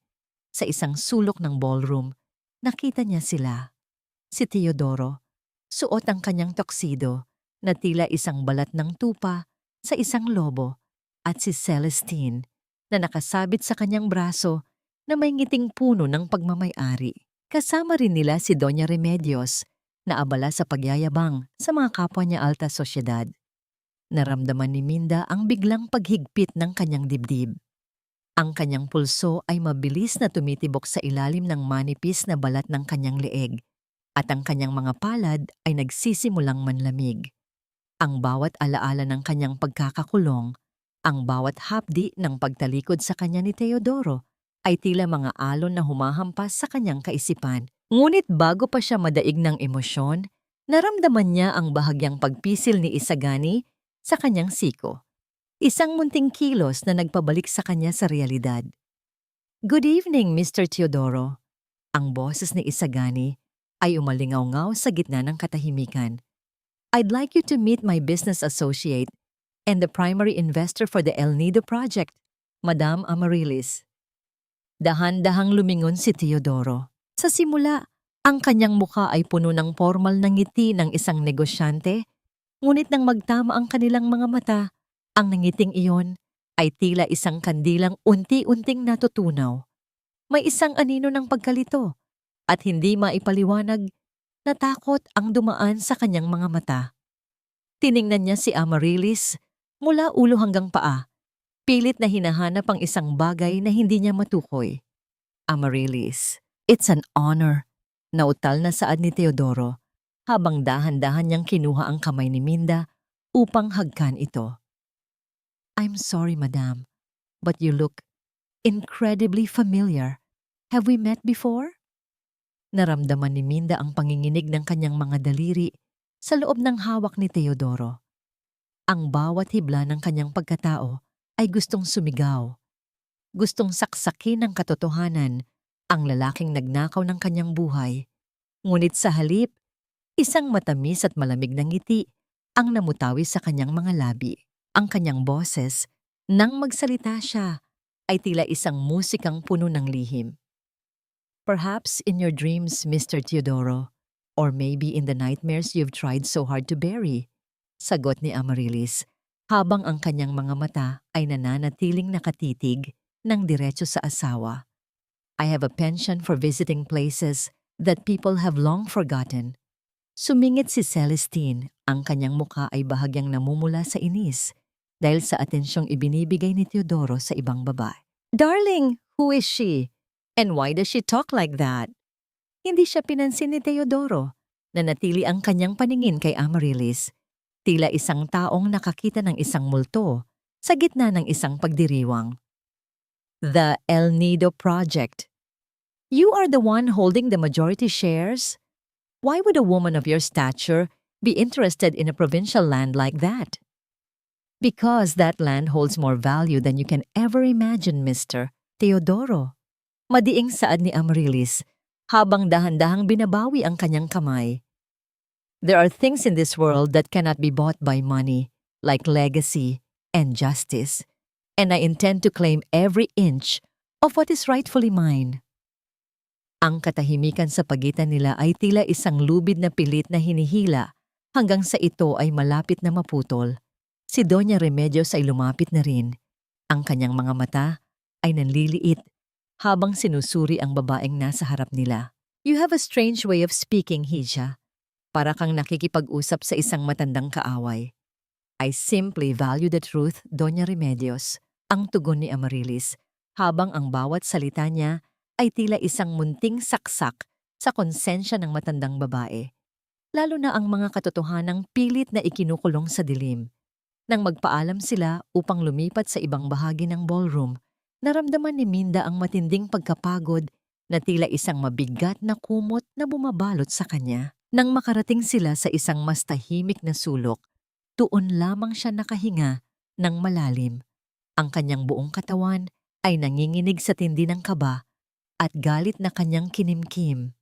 sa isang sulok ng ballroom, nakita niya sila. Si Teodoro, suot ang kanyang tuxedo na tila isang balat ng tupa sa isang lobo, at si Celestine na nakasabit sa kanyang braso na may ngiting puno ng pagmamay-ari. Kasama rin nila si Doña Remedios na abala sa pagyayabang sa mga kapwa niya alta sosyedad. Naramdaman ni Minda ang biglang paghigpit ng kanyang dibdib. Ang kanyang pulso ay mabilis na tumitibok sa ilalim ng manipis na balat ng kanyang leeg, at ang kanyang mga palad ay nagsisimulang manlamig. Ang bawat alaala ng kanyang pagkakakulong, ang bawat hapdi ng pagtalikod sa kanya ni Teodoro ay tila mga alon na humahampas sa kanyang kaisipan. Ngunit bago pa siya madaig ng emosyon, naramdaman niya ang bahagyang pagpisil ni Isagani sa kanyang siko. Isang munting kilos na nagpabalik sa kanya sa realidad. "Good evening, Mr. Teodoro." Ang boses ni Isagani ay umalingaw-ngaw sa gitna ng katahimikan. "I'd like you to meet my business associate and the primary investor for the El Nido project, Madam Amarilis." Dahan-dahang lumingon si Teodoro. Sa simula, ang kanyang mukha ay puno ng formal na ngiti ng isang negosyante, ngunit nang magtama ang kanilang mga mata, ang nangiting iyon ay tila isang kandilang unti-unting natutunaw. May isang anino ng pagkalito at hindi maipaliwanag na takot ang dumaan sa kanyang mga mata. Tiningnan niya si Amarilis mula ulo hanggang paa, pilit na hinahanap ang isang bagay na hindi niya matukoy. "Amarilis, it's an honor." Nautal na saad ni Teodoro habang dahan-dahan niyang kinuha ang kamay ni Minda upang hagkan ito. "I'm sorry, madam, but you look incredibly familiar. Have we met before?" Naramdaman ni Minda ang panginginig ng kanyang mga daliri sa loob ng hawak ni Teodoro. Ang bawat hibla ng kanyang pagkatao ay gustong sumigaw. Gustong saksakin ng katotohanan ang lalaking nagnakaw ng kanyang buhay. Ngunit sa halip, isang matamis at malamig na ngiti ang namutawi sa kanyang mga labi. Ang kanyang boses, nang magsalita siya, ay tila isang musikang puno ng lihim. "Perhaps in your dreams, Mr. Teodoro, or maybe in the nightmares you've tried so hard to bury," sagot ni Amarilis, habang ang kanyang mga mata ay nananatiling nakatitig ng diretso sa asawa. "I have a penchant for visiting places that people have long forgotten." Sumingit si Celestine, ang kanyang mukha ay bahagyang namumula sa inis dahil sa atensyong ibinibigay ni Teodoro sa ibang babae. "Darling, who is she? And why does she talk like that?" Hindi siya pinansin ni Teodoro. Nanatili ang kanyang paningin kay Amarilis, tila isang taong nakakita ng isang multo sa gitna ng isang pagdiriwang. "The El Nido project. You are the one holding the majority shares? Why would a woman of your stature be interested in a provincial land like that?" "Because that land holds more value than you can ever imagine, Mr. Teodoro." Madiing saad ni Amarilis habang dahan-dahang binabawi ang kanyang kamay. "There are things in this world that cannot be bought by money, like legacy and justice, and I intend to claim every inch of what is rightfully mine." Ang katahimikan sa pagitan nila ay tila isang lubid na pilit na hinihila hanggang sa ito ay malapit na maputol. Si Doña Remedios ay lumapit na rin. Ang kanyang mga mata ay nanliliit habang sinusuri ang babaeng nasa harap nila. "You have a strange way of speaking, Hija. Para kang nakikipag-usap sa isang matandang kaaway." "I simply value the truth, Doña Remedios," ang tugon ni Amarilis, habang ang bawat salita niya ay tila isang munting saksak sa konsensya ng matandang babae, lalo na ang mga katotohanang pilit na ikinukulong sa dilim. Nang magpaalam sila upang lumipat sa ibang bahagi ng ballroom, naramdaman ni Minda ang matinding pagkapagod na tila isang mabigat na kumot na bumabalot sa kanya. Nang makarating sila sa isang mas tahimik na sulok, doon lamang siya nakahinga ng malalim. Ang kanyang buong katawan ay nanginginig sa tindi ng kaba at galit na kanyang kinimkim.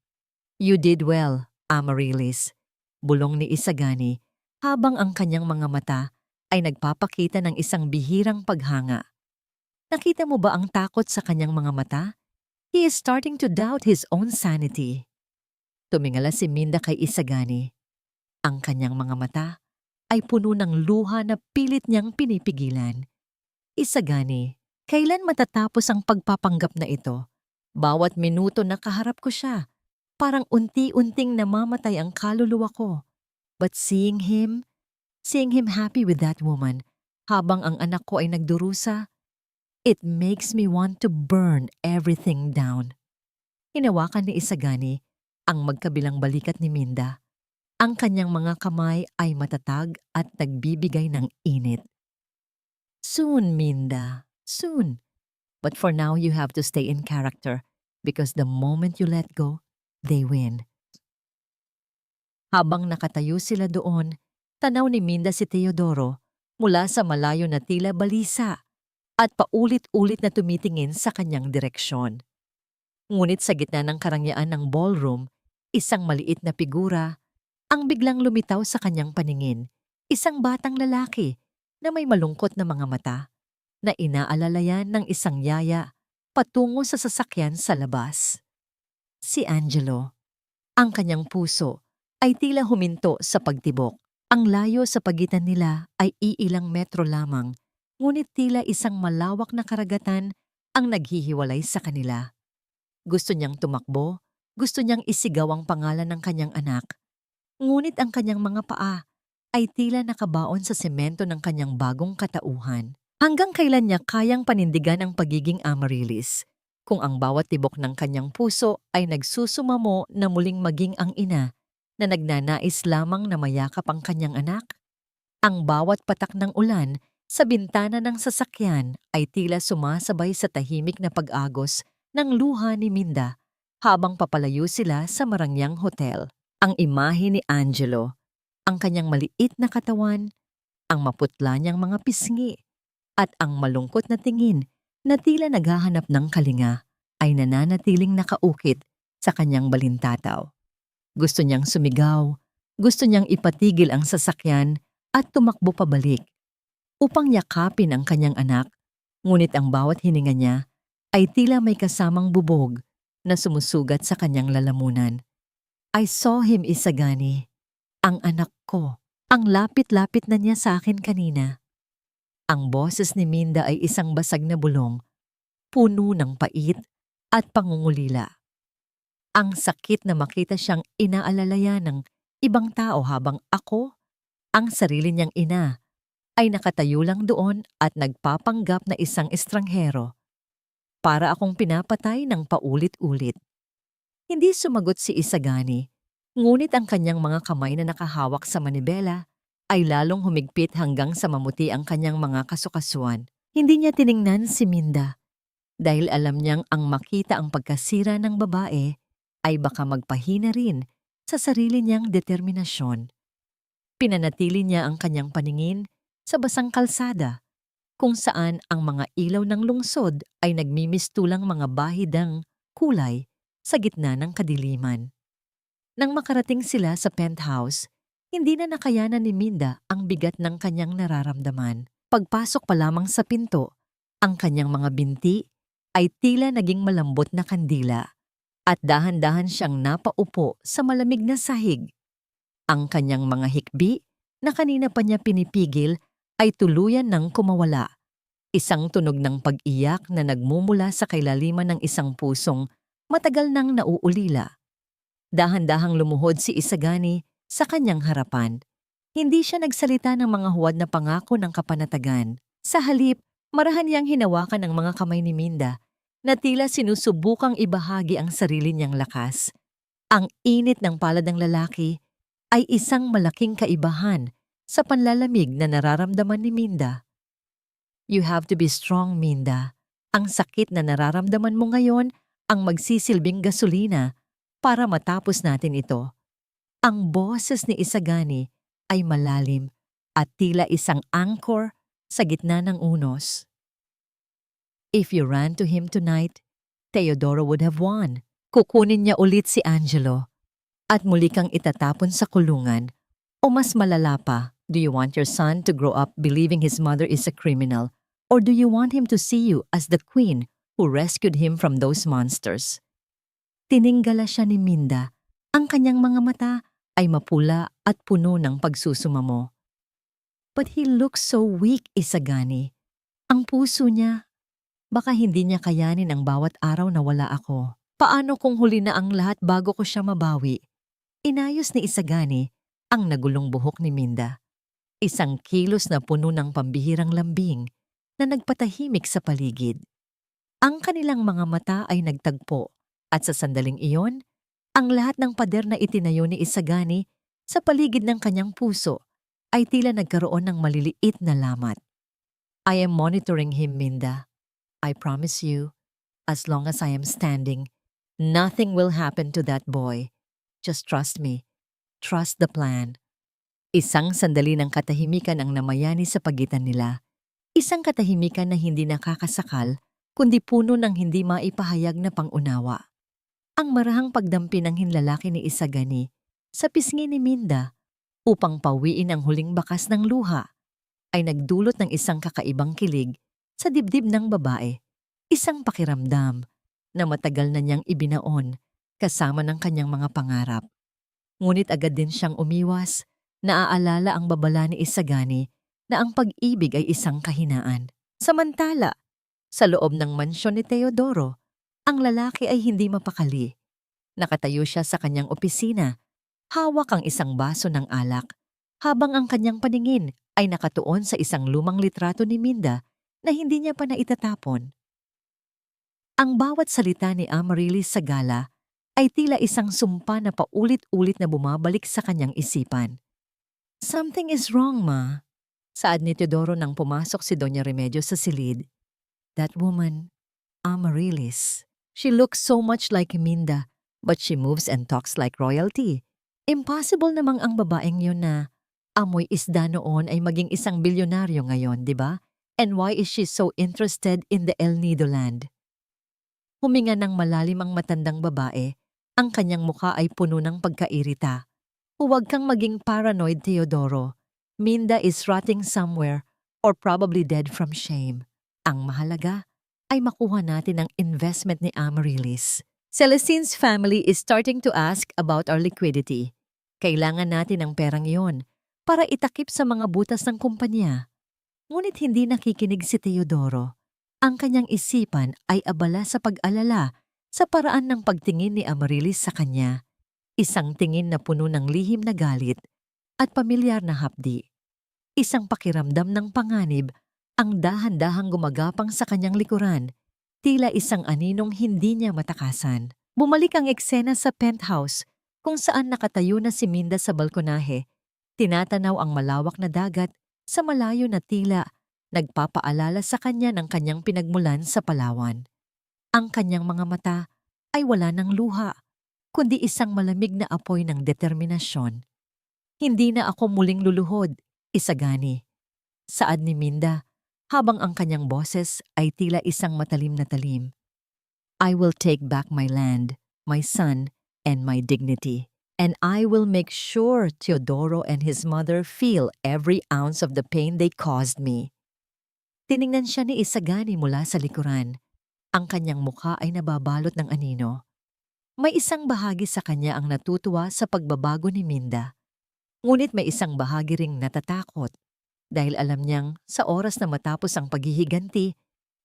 "You did well, Amarilis," bulong ni Isagani habang ang kanyang mga mata ay nagpapakita ng isang bihirang paghanga. "Nakita mo ba ang takot sa kanyang mga mata? He is starting to doubt his own sanity." Tumingala si Minda kay Isagani. Ang kanyang mga mata ay puno ng luha na pilit niyang pinipigilan. "Isagani, kailan matatapos ang pagpapanggap na ito? Bawat minuto na kaharap ko siya, parang unti-unting namamatay ang kaluluwa ko. But seeing him happy with that woman, habang ang anak ko ay nagdurusa, it makes me want to burn everything down." Hinawakan ni Isagani ang magkabilang balikat ni Minda. Ang kanyang mga kamay ay matatag at nagbibigay ng init. "Soon, Minda, soon. But for now you have to stay in character because the moment you let go, they win. Habang nakatayo sila doon, tanaw ni Minda si Teodoro mula sa malayo na tila balisa at paulit-ulit na tumitingin sa kanyang direksyon. Ngunit sa gitna ng karangyaan ng ballroom, isang maliit na figura ang biglang lumitaw sa kanyang paningin. Isang batang lalaki na may malungkot na mga mata na inaalalayan ng isang yaya patungo sa sasakyan sa labas. Si Angelo. Ang kanyang puso ay tila huminto sa pagtibok. Ang layo sa pagitan nila ay iilang metro lamang, ngunit tila isang malawak na karagatan ang naghihiwalay sa kanila. Gusto niyang tumakbo, gusto niyang isigaw ang pangalan ng kanyang anak, ngunit ang kanyang mga paa ay tila nakabaon sa semento ng kanyang bagong katauhan. Hanggang kailan niya kayang panindigan ang pagiging Amaryllis, kung ang bawat tibok ng kanyang puso ay nagsusumamo na muling maging ang ina na nagnanais lamang na mayakap ang kanyang anak? Ang bawat patak ng ulan sa bintana ng sasakyan ay tila sumasabay sa tahimik na pag-agos ng luha ni Minda habang papalayo sila sa Marangyang Hotel. Ang imahe ni Angelo, ang kanyang maliit na katawan, ang maputla niyang mga pisngi, at ang malungkot na tingin na tila naghahanap ng kalinga ay nananatiling nakaukit sa kanyang balintataw. Gusto niyang sumigaw, gusto niyang ipatigil ang sasakyan at tumakbo pabalik upang yakapin ang kanyang anak, ngunit ang bawat hininga niya ay tila may kasamang bubog na sumusugat sa kanyang lalamunan. I saw him, Isagani. Ang anak ko. Ang lapit-lapit na niya sa akin kanina. Ang boses ni Minda ay isang basag na bulong, puno ng pait at pangungulila. Ang sakit na makita siyang inaalalayan ng ibang tao habang ako, ang sarili niyang ina, ay nakatayo lang doon at nagpapanggap na isang estranghero. Para akong pinapatay ng paulit-ulit. Hindi sumagot si Isagani, ngunit ang kanyang mga kamay na nakahawak sa manibela ay lalong humigpit hanggang sa mamuti ang kanyang mga kasukasuan. Hindi niya tiningnan si Minda dahil alam niyang ang makita ang pagkasira ng babae ay baka magpahina rin sa sarili niyang determinasyon. Pinanatili niya ang kanyang paningin sa basang kalsada kung saan ang mga ilaw ng lungsod ay nagmimistulang mga bahidang kulay sa gitna ng kadiliman. Nang makarating sila sa penthouse, hindi na nakayanan ni Minda ang bigat ng kanyang nararamdaman. Pagpasok pa lamang sa pinto, ang kanyang mga binti ay tila naging malambot na kandila at dahan-dahan siyang napaupo sa malamig na sahig. Ang kanyang mga hikbi na kanina pa niya pinipigil ay tuluyan ng kumawala. Isang tunog ng pag-iyak na nagmumula sa kailaliman ng isang pusong matagal nang nauulila. Dahan-dahang lumuhod si Isagani sa kanyang harapan. Hindi siya nagsalita ng mga huwad na pangako ng kapanatagan. Sa halip, marahan niyang hinawakan ang mga kamay ni Minda na tila sinusubukang ibahagi ang sarili niyang lakas. Ang init ng palad ng lalaki ay isang malaking kaibahan sa panlalamig na nararamdaman ni Minda. You have to be strong, Minda. Ang sakit na nararamdaman mo ngayon ang magsisilbing gasolina para matapos natin ito. Ang boses ni Isagani ay malalim at tila isang anchor sa gitna ng unos. If you ran to him tonight, Teodoro would have won. Kukunin niya ulit si Angelo at muli kang itatapon sa kulungan. O mas malala pa, do you want your son to grow up believing his mother is a criminal? Or do you want him to see you as the queen who rescued him from those monsters? Tininggala siya ni Minda. Ang kanyang mga mata ay mapula at puno ng pagsusumamo. But he looks so weak, Isagani. Ang puso niya, baka hindi niya kayanin ang bawat araw na wala ako. Paano kung huli na ang lahat bago ko siya mabawi? Inayos ni Isagani ang nagulong buhok ni Minda. Isang kilos na puno ng pambihirang lambing na nagpatahimik sa paligid. Ang kanilang mga mata ay nagtagpo at sa sandaling iyon, ang lahat ng pader na itinayo ni Isagani sa paligid ng kanyang puso ay tila nagkaroon ng maliliit na lamat. I am monitoring him, Minda. I promise you, as long as I am standing, Nothing will happen to that boy. Just trust me. Trust the plan. Isang sandali ng katahimikan ang namayani sa pagitan nila. Isang katahimikan na hindi nakakasakal, kundi puno ng hindi maipahayag na pangunawa. Ang marahang pagdampi ng hinlalaki ni Isagani sa pisngi ni Minda upang pawiin ang huling bakas ng luha ay nagdulot ng isang kakaibang kilig sa dibdib ng babae. Isang pakiramdam na matagal na niyang ibinaon kasama ng kanyang mga pangarap. Ngunit agad din siyang umiwas. Naaalala ang babala ni Isagani na ang pag-ibig ay isang kahinaan. Samantala, sa loob ng mansyon ni Teodoro, ang lalaki ay hindi mapakali. Nakatayo siya sa kanyang opisina, hawak ang isang baso ng alak, habang ang kanyang paningin ay nakatuon sa isang lumang litrato ni Minda na hindi niya pa naitatapon. Ang bawat salita ni Amaryllis sa gala ay tila isang sumpa na paulit-ulit na bumabalik sa kanyang isipan. "Something is wrong, Ma," saad ni Teodoro nang pumasok si Doña Remedios sa silid. "That woman, Amaryllis, she looks so much like Minda, but she moves and talks like royalty. Impossible namang ang babaeng yun na amoy isda noon ay maging isang bilyonaryo ngayon, di ba? And why is she so interested in the El Nido land?" Huminga ng malalim ang matandang babae, ang kanyang mukha ay puno ng pagkairita. "Huwag kang maging paranoid, Teodoro. Minda is rotting somewhere or probably dead from shame. Ang mahalaga ay makuha natin ang investment ni Amaryllis. Celestine's family is starting to ask about our liquidity. Kailangan natin ang perang iyon para itakip sa mga butas ng kumpanya." Ngunit hindi nakikinig si Teodoro. Ang kanyang isipan ay abala sa pag-alala sa paraan ng pagtingin ni Amaryllis sa kanya. Isang tingin na puno ng lihim na galit at pamilyar na hapdi. Isang pakiramdam ng panganib ang dahan-dahang gumagapang sa kanyang likuran, tila isang aninong hindi niya matakasan. Bumalik ang eksena sa penthouse kung saan nakatayo na si Minda sa balkonahe. Tinatanaw ang malawak na dagat sa malayo na tila nagpapaalala sa kanya ng kanyang pinagmulan sa Palawan. Ang kanyang mga mata ay wala ng luha, kundi isang malamig na apoy ng determinasyon. "Hindi na ako muling luluhod, Isagani," saad ni Minda, habang ang kanyang boses ay tila isang matalim na talim. "I will take back my land, my son, and my dignity. And I will make sure Teodoro and his mother feel every ounce of the pain they caused me." Tiningnan siya ni Isagani mula sa likuran. Ang kanyang mukha ay nababalot ng anino. May isang bahagi sa kanya ang natutuwa sa pagbabago ni Minda. Ngunit may isang bahagi ring natatakot dahil alam niyang sa oras na matapos ang paghihiganti,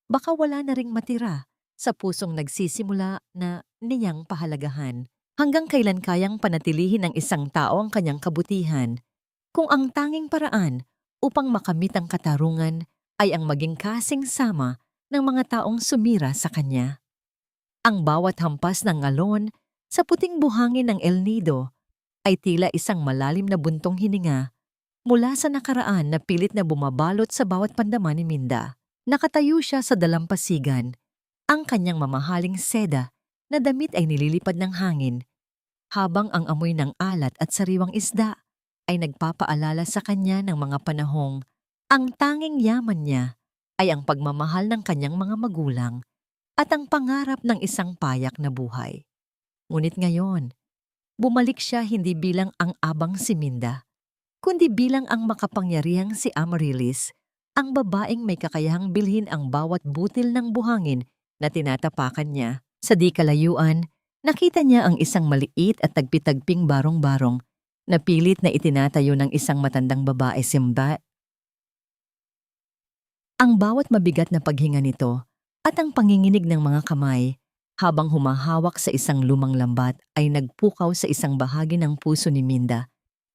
baka wala na ring matira sa pusong nagsisimula na niyang pahalagahan. Hanggang kailan kayang panatilihin ng isang tao ang kanyang kabutihan kung ang tanging paraan upang makamit ang katarungan ay ang maging kasing sama ng mga taong sumira sa kanya? Ang bawat hampas ng alon sa puting buhangin ng El Nido ay tila isang malalim na buntong hininga mula sa nakaraan na pilit na bumabalot sa bawat pandama ni Minda. Nakatayo siya sa dalampasigan. Ang kanyang mamahaling seda na damit ay nililipad ng hangin, habang ang amoy ng alat at sariwang isda ay nagpapaalala sa kanya ng mga panahong ang tanging yaman niya ay ang pagmamahal ng kanyang mga magulang at ang pangarap ng isang payak na buhay. Ngunit ngayon, bumalik siya hindi bilang ang abang si Minda, kundi bilang ang makapangyarihang si Amaryllis, ang babaeng may kakayahang bilhin ang bawat butil ng buhangin na tinatapakan niya. Sa di kalayuan, nakita niya ang isang maliit at tagpi-tagping barong-barong na pilit na itinatayo ng isang matandang babae simba. Ang bawat mabigat na paghinga nito at ang panginginig ng mga kamay habang humahawak sa isang lumang lambat ay nagpukaw sa isang bahagi ng puso ni Minda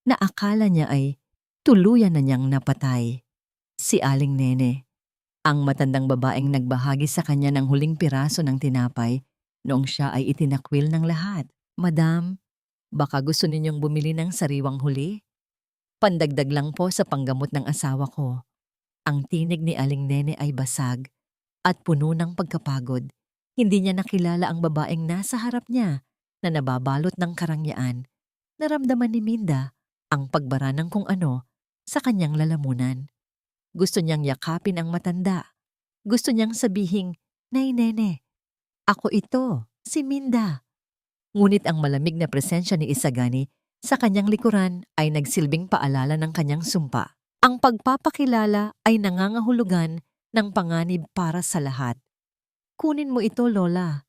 na akala niya ay tuluyan na niyang napatay. Si Aling Nene, ang matandang babaeng nagbahagi sa kanya ng huling piraso ng tinapay noong siya ay itinakwil ng lahat. "Madam, baka gusto ninyong bumili ng sariwang huli? Pandagdag lang po sa panggamot ng asawa ko." Ang tinig ni Aling Nene ay basag at puno ng pagkapagod. Hindi niya nakilala ang babaeng nasa harap niya na nababalot ng karangyaan. Naramdaman ni Minda ang pagbara ng kung ano sa kanyang lalamunan. Gusto niyang yakapin ang matanda. Gusto niyang sabihing, "Nay nene, ako ito, si Minda." Ngunit ang malamig na presensya ni Isagani sa kanyang likuran ay nagsilbing paalala ng kanyang sumpa. Ang pagpapakilala ay nangangahulugan ng panganib para sa lahat. "Kunin mo ito, Lola.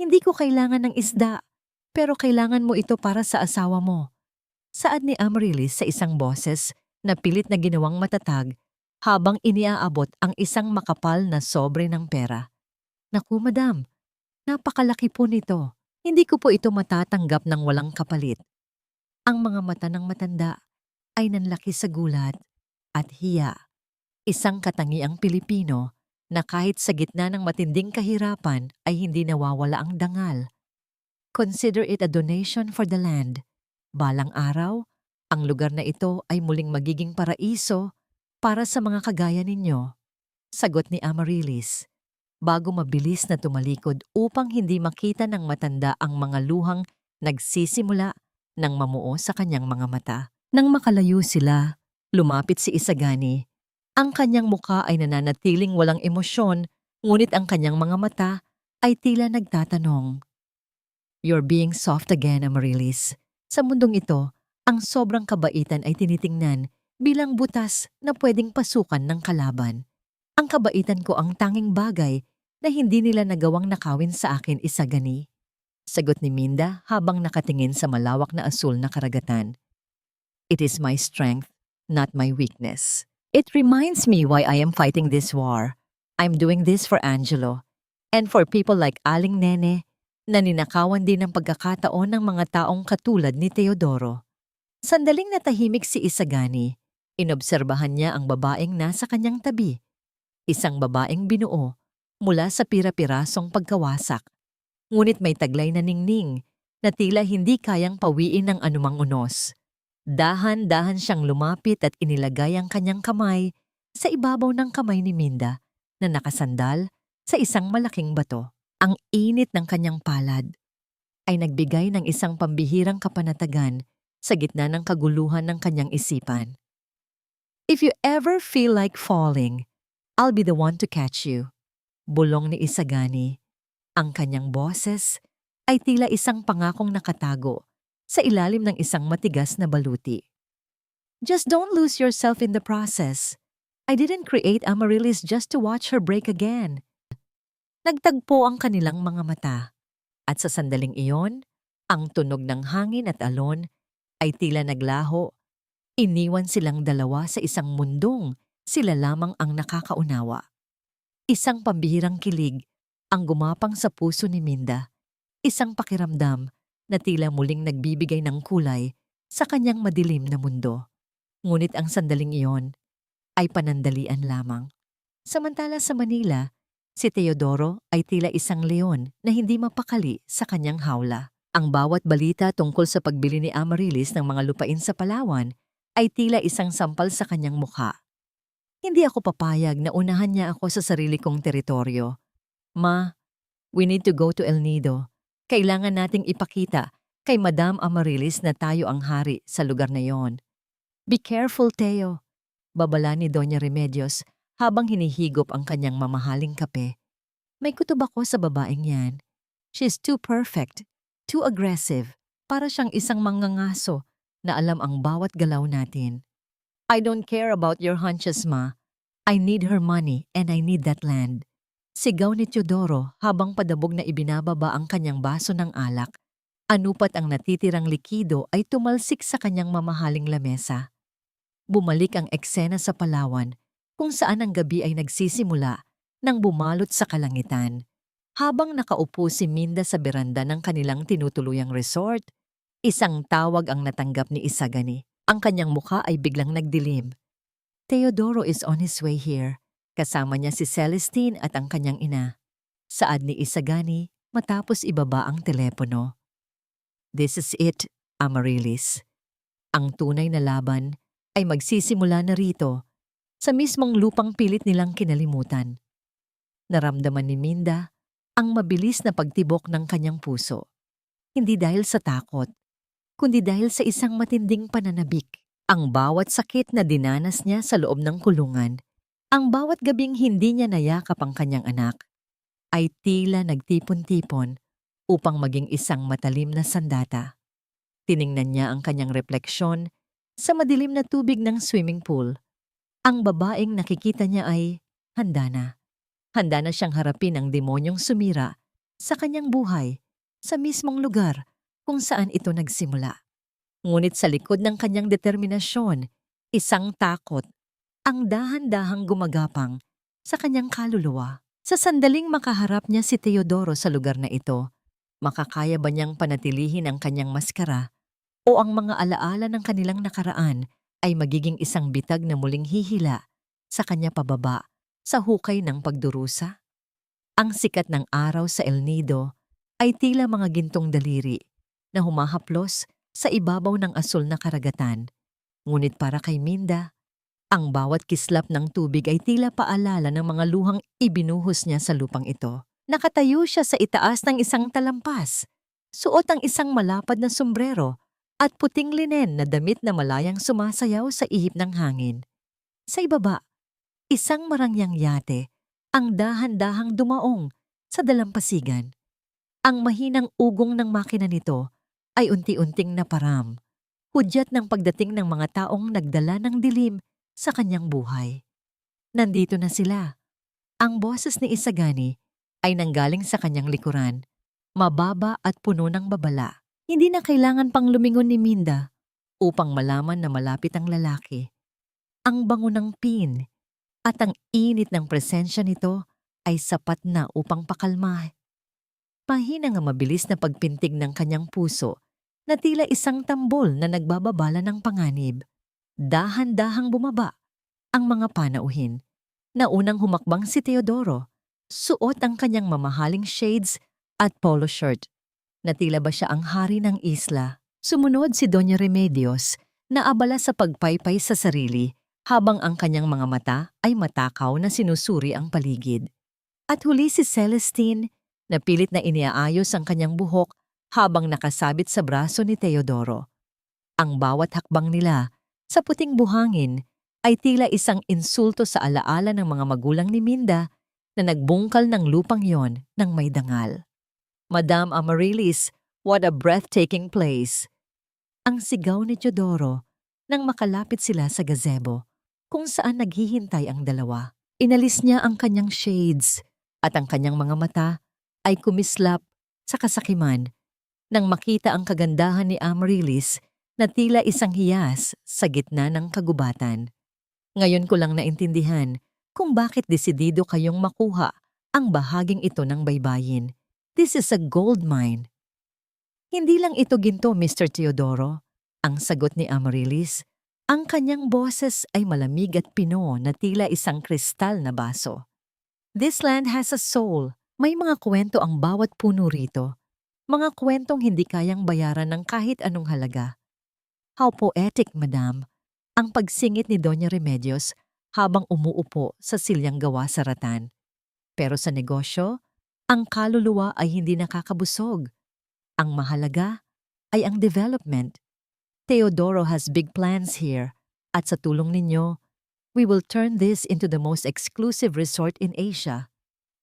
Hindi ko kailangan ng isda, pero kailangan mo ito para sa asawa mo." Saad ni Amaryllis sa isang boses na pilit na ginawang matatag habang iniaabot ang isang makapal na sobre ng pera. "Naku, madam, napakalaki po nito. Hindi ko po ito matatanggap ng walang kapalit." Ang mga mata ng matanda ay nanlaki sa gulat at hiya. Isang katangiang Pilipino na kahit sa gitna ng matinding kahirapan ay hindi nawawala ang dangal. Consider it a donation for the land. Balang araw, ang lugar na ito ay muling magiging paraiso para sa mga kagaya ninyo. Sagot ni Amaryllis, bago mabilis na tumalikod upang hindi makita ng matanda ang mga luhang nagsisimula ng mamuo sa kanyang mga mata. Nang makalayo sila, lumapit si Isagani. Ang kanyang muka ay nananatiling walang emosyon, ngunit ang kanyang mga mata ay tila nagtatanong. "You're being soft again, Amaryllis. Sa mundong ito, ang sobrang kabaitan ay tinitingnan bilang butas na pwedeng pasukan ng kalaban. Ang kabaitan ko ang tanging bagay na hindi nila nagawang nakawin sa akin, Isagani." Sagot ni Minda habang nakatingin sa malawak na asul na karagatan. "It is my strength, not my weakness. It reminds me why I am fighting this war. I'm doing this for Angelo, and for people like Aling Nene, na ninakawan din ng pagkakataon ng mga taong katulad ni Teodoro." Sandaling natahimik si Isagani. Inobserbahan niya ang babaeng nasa kanyang tabi. Isang babaeng binuo mula sa pira-pirasong pagkawasak. Ngunit may taglay na ningning na tila hindi kayang pawiin ng anumang unos. Dahan-dahan siyang lumapit at inilagay ang kanyang kamay sa ibabaw ng kamay ni Minda na nakasandal sa isang malaking bato. Ang init ng kanyang palad ay nagbigay ng isang pambihirang kapanatagan sa gitna ng kaguluhan ng kanyang isipan. "If you ever feel like falling, I'll be the one to catch you." Bulong ni Isagani. Ang kanyang boses ay tila isang pangakong nakatago sa ilalim ng isang matigas na baluti. "Just don't lose yourself in the process. I didn't create Amaryllis just to watch her break again." Nagtagpo ang kanilang mga mata, at sa sandaling iyon, ang tunog ng hangin at alon ay tila naglaho. Iniwan silang dalawa sa isang mundong sila lamang ang nakakaunawa. Isang pambihirang kilig ang gumapang sa puso ni Minda. Isang pakiramdam na tila muling nagbibigay ng kulay sa kanyang madilim na mundo. Ngunit ang sandaling iyon ay panandalian lamang. Samantala sa Manila, si Teodoro ay tila isang leon na hindi mapakali sa kanyang hawla. Ang bawat balita tungkol sa pagbili ni Amaryllis ng mga lupain sa Palawan ay tila isang sampal sa kanyang mukha. "Hindi ako papayag na unahan niya ako sa sarili kong teritoryo. Ma, we need to go to El Nido. Kailangan nating ipakita kay Madam Amaryllis na tayo ang hari sa lugar na yon." "Be careful, Teo," babala ni Doña Remedios habang hinihigop ang kanyang mamahaling kape. "May kutob ako sa babaeng yan. She's too perfect, too aggressive, para siyang isang mangangaso na alam ang bawat galaw natin." "I don't care about your hunches, Ma. I need her money and I need that land." Sigaw ni Teodoro habang padabog na ibinababa ang kanyang baso ng alak. Anupat ang natitirang likido ay tumalsik sa kanyang mamahaling lamesa. Bumalik ang eksena sa Palawan kung saan ang gabi ay nagsisimula nang bumalot sa kalangitan. Habang nakaupo si Minda sa beranda ng kanilang tinutuluyang resort, isang tawag ang natanggap ni Isagani. Ang kanyang mukha ay biglang nagdilim. "Teodoro is on his way here." Kasama niya si Celestine at ang kanyang ina. Saad ni Isagani matapos ibaba ang telepono. "This is it, Amaryllis. Ang tunay na laban ay magsisimula na rito, sa mismong lupang pilit nilang kinalimutan." Naramdaman ni Minda ang mabilis na pagtibok ng kanyang puso. Hindi dahil sa takot, kundi dahil sa isang matinding pananabik. Ang bawat sakit na dinanas niya sa loob ng kulungan, ang bawat gabing hindi niya nayakap ang kanyang anak, ay tila nagtipon-tipon upang maging isang matalim na sandata. Tiningnan niya ang kanyang refleksyon sa madilim na tubig ng swimming pool. Ang babaeng nakikita niya ay handa na. Handa na siyang harapin ang demonyong sumira sa kanyang buhay sa mismong lugar kung saan ito nagsimula. Ngunit sa likod ng kanyang determinasyon, isang takot ang dahan-dahang gumagapang sa kanyang kaluluwa. Sa sandaling makaharap niya si Teodoro sa lugar na ito, makakaya ba niyang panatilihin ang kanyang maskara o ang mga alaala ng kanilang nakaraan ay magiging isang bitag na muling hihila sa kanya pababa sa hukay ng pagdurusa? Ang sikat ng araw sa El Nido ay tila mga gintong daliri na humahaplos sa ibabaw ng asul na karagatan. Ngunit para kay Minda, ang bawat kislap ng tubig ay tila paalala ng mga luhang ibinuhos niya sa lupang ito. Nakatayo siya sa itaas ng isang talampas, suot ang isang malapad na sombrero at puting linen na damit na malayang sumasayaw sa ihip ng hangin. Sa ibaba, isang marangyang yate ang dahan-dahang dumaong sa dalampasigan. Ang mahinang ugong ng makina nito ay unti-unting naparam, hudyat ng pagdating ng mga taong nagdala ng dilim sa kanyang buhay. Nandito na sila. Ang boses ni Isagani ay nanggaling sa kanyang likuran, mababa at puno ng babala. Hindi na kailangan pang lumingon ni Minda upang malaman na malapit ang lalaki. Ang bango ng pin at ang init ng presensya nito ay sapat na upang pakalma. Mahina nga mabilis na pagpintig ng kanyang puso na tila isang tambol na nagbababala ng panganib. Dahan-dahang bumaba ang mga panauhin. Naunang humakbang si Teodoro, suot ang kanyang mamahaling shades at polo shirt. Na tila ba siya ang hari ng isla. Sumunod si Doña Remedios na abala sa pagpaypay sa sarili habang ang kanyang mga mata ay matakaw na sinusuri ang paligid. At huli si Celestine na pilit na iniaayos ang kanyang buhok habang nakasabit sa braso ni Teodoro. Ang bawat hakbang nila sa puting buhangin ay tila isang insulto sa alaala ng mga magulang ni Minda na nagbungkal ng lupang yon ng may dangal. Madam Amaryllis, what a breathtaking place! Ang sigaw ni Teodoro nang makalapit sila sa gazebo kung saan naghihintay ang dalawa. Inalis niya ang kanyang shades at ang kanyang mga mata ay kumislap sa kasakiman nang makita ang kagandahan ni Amaryllis na tila isang hiyas sa gitna ng kagubatan. Ngayon ko lang naintindihan kung bakit desidido kayong makuha ang bahaging ito ng baybayin. This is a gold mine. Hindi lang ito ginto, Mr. Teodoro. Ang sagot ni Amaryllis. Ang kanyang boses ay malamig at pino na tila isang kristal na baso. This land has a soul. May mga kwento ang bawat puno rito. Mga kwentong hindi kayang bayaran ng kahit anong halaga. How poetic, madam, ang pagsingit ni Doña Remedios habang umuupo sa silyang gawa sa ratan. Pero sa negosyo, ang kaluluwa ay hindi nakakabusog. Ang mahalaga ay ang development. Teodoro has big plans here at sa tulong ninyo, we will turn this into the most exclusive resort in Asia.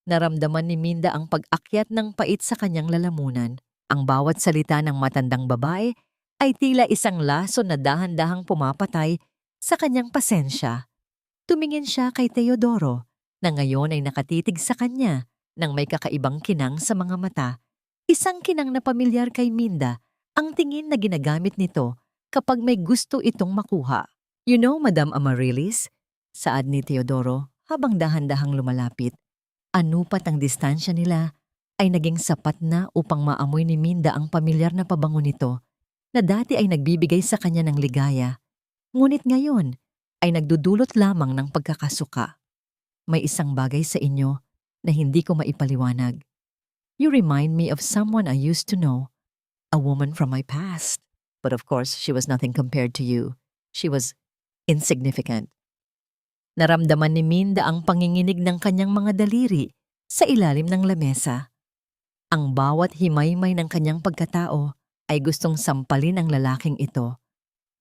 Naramdaman ni Minda ang pag-akyat ng pait sa kanyang lalamunan. Ang bawat salita ng matandang babae ay tila isang laso na dahan-dahang pumapatay sa kanyang pasensya. Tumingin siya kay Teodoro na ngayon ay nakatitig sa kanya nang may kakaibang kinang sa mga mata. Isang kinang na pamilyar kay Minda, ang tingin na ginagamit nito kapag may gusto itong makuha. You know, Madam Amaryllis, saad ni Teodoro habang dahan-dahang lumalapit. Anupat ang distansya nila ay naging sapat na upang maamoy ni Minda ang pamilyar na pabango nito na dati ay nagbibigay sa kanya ng ligaya. Ngunit ngayon ay nagdudulot lamang ng pagkakasuka. May isang bagay sa inyo na hindi ko maipaliwanag. You remind me of someone I used to know, a woman from my past. But of course, she was nothing compared to you. She was insignificant. Naramdaman ni Minda ang panginginig ng kanyang mga daliri sa ilalim ng lamesa. Ang bawat himaymay ng kanyang pagkatao ay gustong sampalin ang lalaking ito.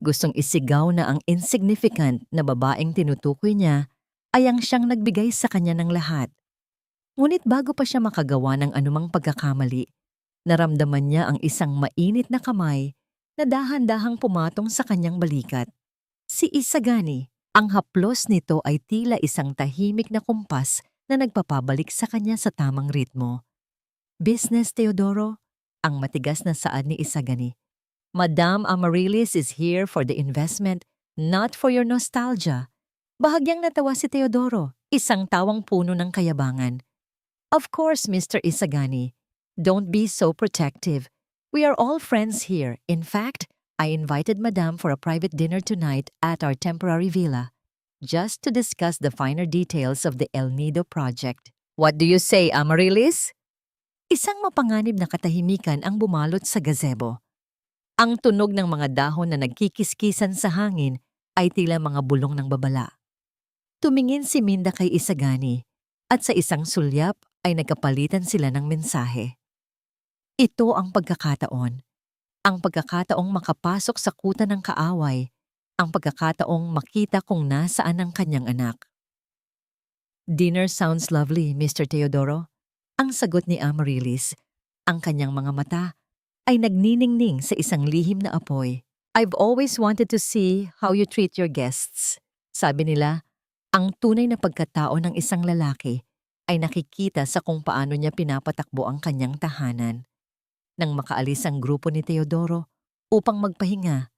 Gustong isigaw na ang insignificant na babaeng tinutukoy niya ay ang siyang nagbigay sa kanya ng lahat. Ngunit bago pa siya makagawa ng anumang pagkakamali, naramdaman niya ang isang mainit na kamay na dahan-dahang pumatong sa kanyang balikat. Si Isagani, ang haplos nito ay tila isang tahimik na kumpas na nagpapabalik sa kanya sa tamang ritmo. Business, Teodoro? Ang matigas na saad ni Isagani. Madam Amaryllis is here for the investment, not for your nostalgia. Bahagyang natawa si Teodoro, isang tawang puno ng kayabangan. Of course, Mr. Isagani. Don't be so protective. We are all friends here. In fact, I invited Madam for a private dinner tonight at our temporary villa, just to discuss the finer details of the El Nido project. What do you say, Amaryllis? Isang mapanganib na katahimikan ang bumalot sa gazebo. Ang tunog ng mga dahon na nagkikiskisan sa hangin ay tila mga bulong ng babala. Tumingin si Minda kay Isagani at sa isang sulyap ay nagkapalitan sila ng mensahe. Ito ang pagkakataon. Ang pagkakataong makapasok sa kuta ng kaaway. Ang pagkakataong makita kung nasaan ang kanyang anak. Dinner sounds lovely, Mr. Teodoro. Ang sagot ni Amaryllis. Ang kanyang mga mata ay nagniningning sa isang lihim na apoy. I've always wanted to see how you treat your guests. Sabi nila, ang tunay na pagkatao ng isang lalaki ay nakikita sa kung paano niya pinapatakbo ang kanyang tahanan. Nang makaalis ang grupo ni Teodoro upang magpahinga,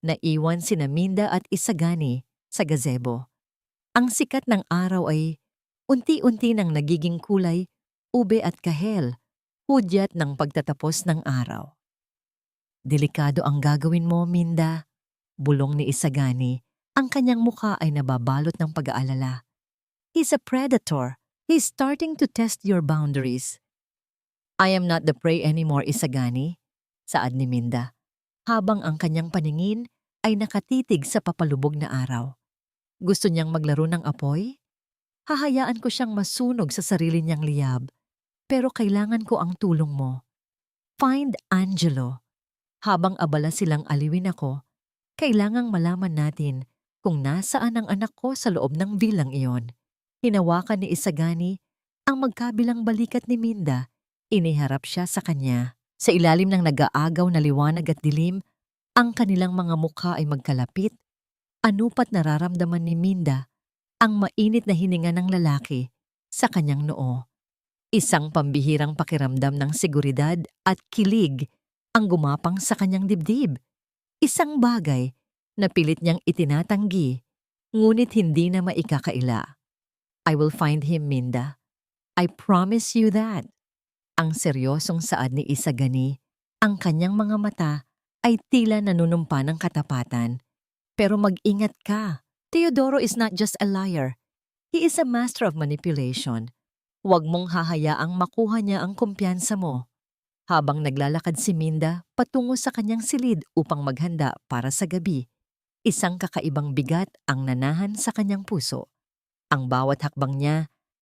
naiwan sina Minda at Isagani sa gazebo. Ang sikat ng araw ay unti-unti nang nagiging kulay, ube at kahel, hudyat ng pagtatapos ng araw. Delikado ang gagawin mo, Minda, bulong ni Isagani. Ang kanyang mukha ay nababalot ng pag-aalala. He's a predator. He's starting to test your boundaries. I am not the prey anymore, Isagani, saad ni Minda, habang ang kanyang paningin ay nakatitig sa papalubog na araw. Gusto niyang maglaro ng apoy? Hahayaan ko siyang masunog sa sarili niyang liyab, pero kailangan ko ang tulong mo. Find Angelo. Habang abala silang aliwin ako, kailangang malaman natin kung nasaan ang anak ko sa loob ng vilang iyon. Hinawakan ni Isagani ang magkabilang balikat ni Minda. Iniharap siya sa kanya. Sa ilalim ng nag-aagaw na liwanag at dilim, ang kanilang mga mukha ay magkalapit. Anupat nararamdaman ni Minda ang mainit na hininga ng lalaki sa kanyang noo. Isang pambihirang pakiramdam ng seguridad at kilig ang gumapang sa kanyang dibdib. Isang bagay na pilit niyang itinatanggi, ngunit hindi na maikakaila. I will find him, Minda. I promise you that. Ang seryosong saad ni Isagani, ang kanyang mga mata ay tila nanunumpa ng katapatan. Pero mag-ingat ka. Teodoro is not just a liar. He is a master of manipulation. Huwag mong hahayaang makuha niya ang kumpiyansa mo. Habang naglalakad si Minda patungo sa kanyang silid upang maghanda para sa gabi, isang kakaibang bigat ang nanahan sa kanyang puso. Ang bawat hakbang niya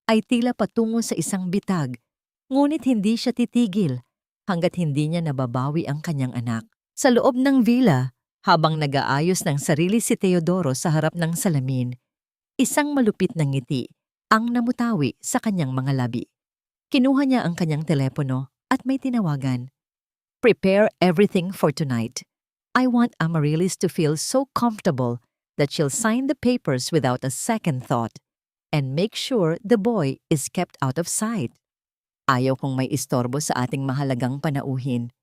ay tila patungo sa isang bitag, ngunit hindi siya titigil hanggat hindi niya nababawi ang kanyang anak. Sa loob ng villa, habang nag-aayos ng sarili si Teodoro sa harap ng salamin, isang malupit na ngiti ang namutawi sa kanyang mga labi. Kinuha niya ang kanyang telepono at may tinawagan. Prepare everything for tonight. I want Amaryllis to feel so comfortable that she'll sign the papers without a second thought. And make sure the boy is kept out of sight. Ayaw kong may istorbo sa ating mahalagang panauhin.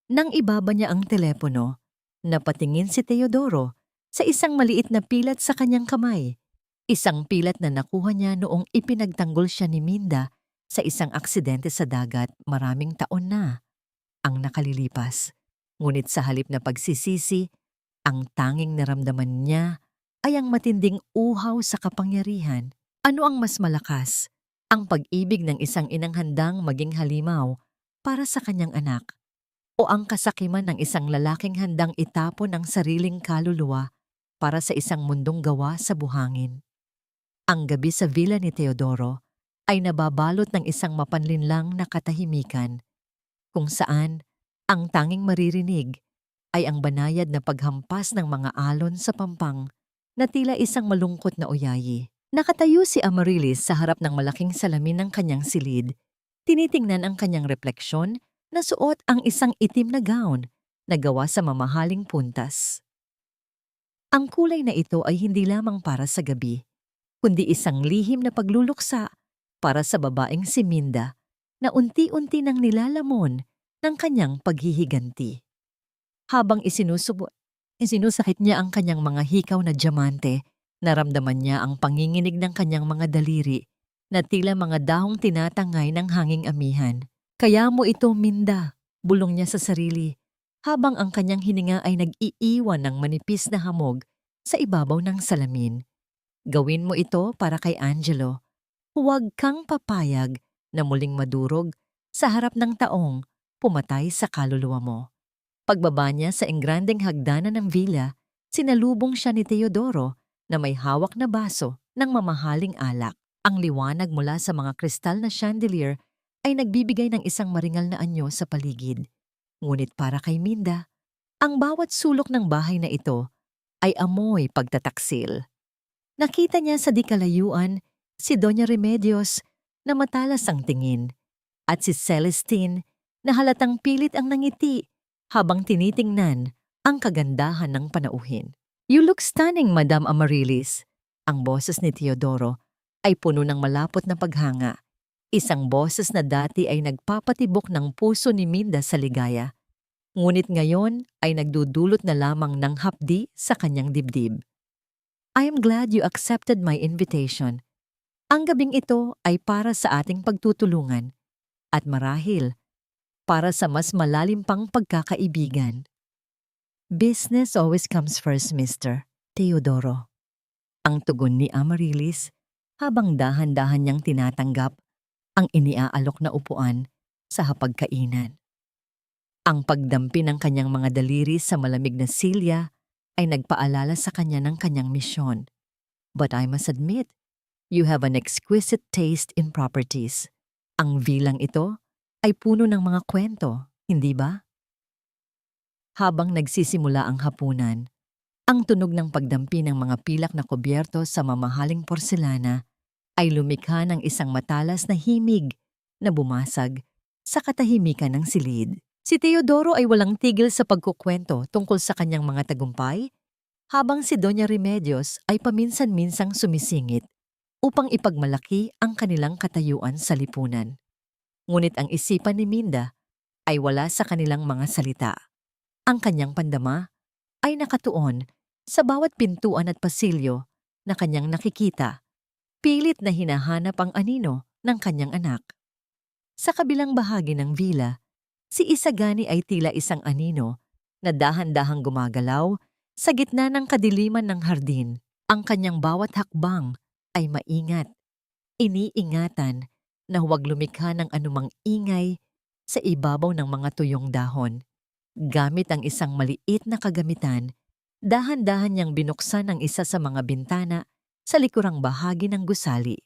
Nang ibaba niya ang telepono, napatingin si Teodoro sa isang maliit na pilat sa kanyang kamay. Isang pilat na nakuha niya noong ipinagtanggol siya ni Minda sa isang aksidente sa dagat maraming taon na ang nakalilipas. Ngunit sa halip na pagsisisi, ang tanging naramdaman niya ay ang matinding uhaw sa kapangyarihan. Ano ang mas malakas? Ang pag-ibig ng isang inang handang maging halimaw para sa kanyang anak, o ang kasakiman ng isang lalaking handang itapon ang sariling kaluluwa para sa isang mundong gawa sa buhangin? Ang gabi sa villa ni Teodoro ay nababalot ng isang mapanlinlang na katahimikan kung saan ang tanging maririnig ay ang banayad na paghampas ng mga alon sa pampang na tila isang malungkot na uyayi. Nakatayo si Amaryllis sa harap ng malaking salamin ng kanyang silid. Tinitingnan ang kanyang refleksyon na suot ang isang itim na gown na gawa sa mamahaling puntas. Ang kulay na ito ay hindi lamang para sa gabi, kundi isang lihim na pagluluksa para sa babaeng si Minda na unti-unti nang nilalamon ng kanyang paghihiganti. Habang isinusakit niya ang kanyang mga hikaw na diamante, naramdaman niya ang panginginig ng kanyang mga daliri na tila mga dahong tinatangay ng hanging amihan. Kaya mo ito, Minda, bulong niya sa sarili, habang ang kanyang hininga ay nag-iiwan ng manipis na hamog sa ibabaw ng salamin. Gawin mo ito para kay Angelo. Huwag kang papayag na muling madurog sa harap ng taong pumatay sa kaluluwa mo. Pagbaba niya sa engrandeng hagdanan ng villa, sinalubong siya ni Teodoro na may hawak na baso ng mamahaling alak. Ang liwanag mula sa mga kristal na chandelier ay nagbibigay ng isang maringal na anyo sa paligid. Ngunit para kay Minda, ang bawat sulok ng bahay na ito ay amoy pagtataksil. Nakita niya sa di kalayuan si Doña Remedios na matalas ang tingin at si Celestine na halatang pilit ang nangiti habang tinitingnan ang kagandahan ng panauhin. You look stunning, Madam Amaryllis. Ang boses ni Teodoro ay puno ng malapot na paghanga. Isang boses na dati ay nagpapatibok ng puso ni Minda sa ligaya. Ngunit ngayon ay nagdudulot na lamang ng hapdi sa kanyang dibdib. I am glad you accepted my invitation. Ang gabing ito ay para sa ating pagtutulungan at marahil para sa mas malalim pang pagkakaibigan. Business always comes first, Mr. Teodoro. Ang tugon ni Amaryllis habang dahan-dahan niyang tinatanggap ang iniaalok na upuan sa hapagkainan. Ang pagdampi ng kanyang mga daliri sa malamig na silya ay nagpaalala sa kanya ng kanyang misyon. But I must admit, you have an exquisite taste in properties. Ang vilang ito ay puno ng mga kwento, hindi ba? Habang nagsisimula ang hapunan, ang tunog ng pagdampi ng mga pilak na kubyerto sa mamahaling porselana ay lumikha ng isang matalas na himig na bumasag sa katahimikan ng silid. Si Teodoro ay walang tigil sa pagkukwento tungkol sa kanyang mga tagumpay, habang si Doña Remedios ay paminsan-minsang sumisingit upang ipagmalaki ang kanilang katayuan sa lipunan. Ngunit ang isipan ni Minda ay wala sa kanilang mga salita. Ang kanyang pandama ay nakatuon sa bawat pintuan at pasilyo na kanyang nakikita, pilit na hinahanap ang anino ng kanyang anak. Sa kabilang bahagi ng villa, si Isagani ay tila isang anino na dahan-dahang gumagalaw sa gitna ng kadiliman ng hardin. Ang kanyang bawat hakbang ay maingat, iniingatan na huwag lumikha ng anumang ingay sa ibabaw ng mga tuyong dahon. Gamit ang isang maliit na kagamitan, dahan-dahan niyang binuksan ang isa sa mga bintana sa likurang bahagi ng gusali.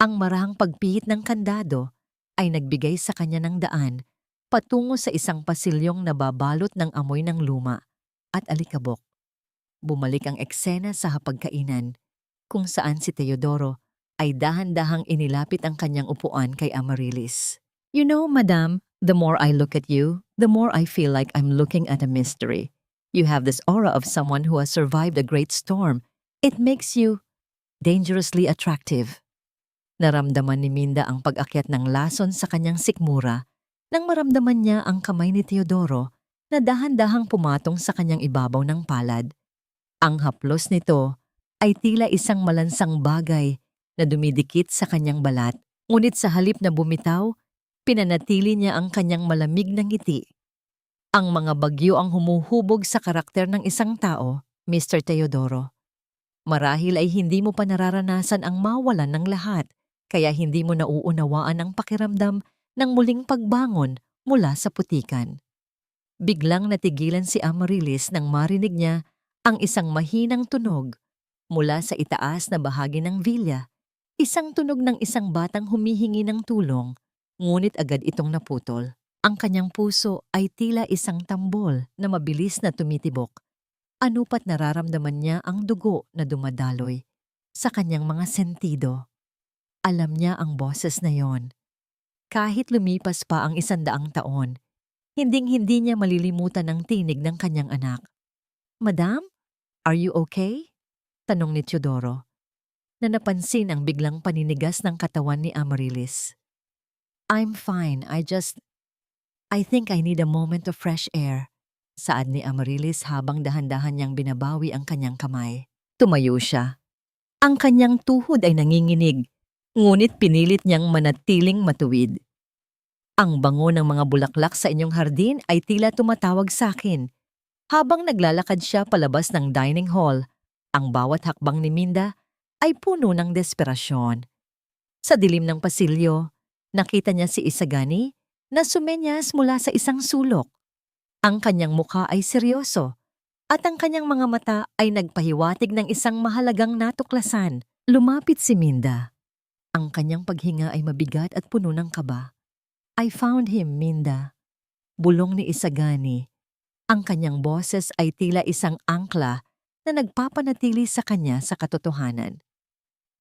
Ang marahang pagpihit ng kandado ay nagbigay sa kanya ng daan patungo sa isang pasilyong nababalot ng amoy ng luma at alikabok. Bumalik ang eksena sa hapagkainan, kung saan si Teodoro ay dahan-dahang inilapit ang kanyang upuan kay Amaryllis. You know, Madam, the more I look at you, the more I feel like I'm looking at a mystery. You have this aura of someone who has survived a great storm. It makes you dangerously attractive. Naramdaman ni Minda ang pag-akyat ng lason sa kanyang sikmura nang maramdaman niya ang kamay ni Teodoro na dahan-dahang pumatong sa kanyang ibabaw ng palad. Ang haplos nito ay tila isang malansang bagay na dumidikit sa kanyang balat, ngunit sa halip na bumitaw, pinanatili niya ang kanyang malamig na ngiti. Ang mga bagyo ang humuhubog sa karakter ng isang tao, Mr. Teodoro. Marahil ay hindi mo pa nararanasan ang mawalan ng lahat, kaya hindi mo nauunawaan ang pakiramdam ng muling pagbangon mula sa putikan. Biglang natigilan si Amaryllis nang marinig niya ang isang mahinang tunog mula sa itaas na bahagi ng villa. Isang tunog ng isang batang humihingi ng tulong, ngunit agad itong naputol. Ang kanyang puso ay tila isang tambol na mabilis na tumitibok. Ano pat nararamdaman niya ang dugo na dumadaloy sa kanyang mga sentido. Alam niya ang boses na yon. Kahit lumipas pa ang 100 taon, hinding-hindi niya malilimutan ang tinig ng kanyang anak. "Madam, are you okay?" Tanong ni Teodoro, na napansin ang biglang paninigas ng katawan ni Amaryllis. "I'm fine, I think I need a moment of fresh air," saad ni Amaryllis habang dahan-dahan niyang binabawi ang kanyang kamay. Tumayo siya. Ang kanyang tuhod ay nanginginig, ngunit pinilit niyang manatiling matuwid. "Ang bango ng mga bulaklak sa inyong hardin ay tila tumatawag sa akin." Habang naglalakad siya palabas ng dining hall, ang bawat hakbang ni Minda ay puno ng desperasyon. Sa dilim ng pasilyo, nakita niya si Isagani na sumenyas mula sa isang sulok. Ang kanyang mukha ay seryoso at ang kanyang mga mata ay nagpahiwatig ng isang mahalagang natuklasan. Lumapit si Minda. Ang kanyang paghinga ay mabigat at puno ng kaba. "I found him, Minda," bulong ni Isagani. Ang kanyang boses ay tila isang angkla na nagpapanatili sa kanya sa katotohanan.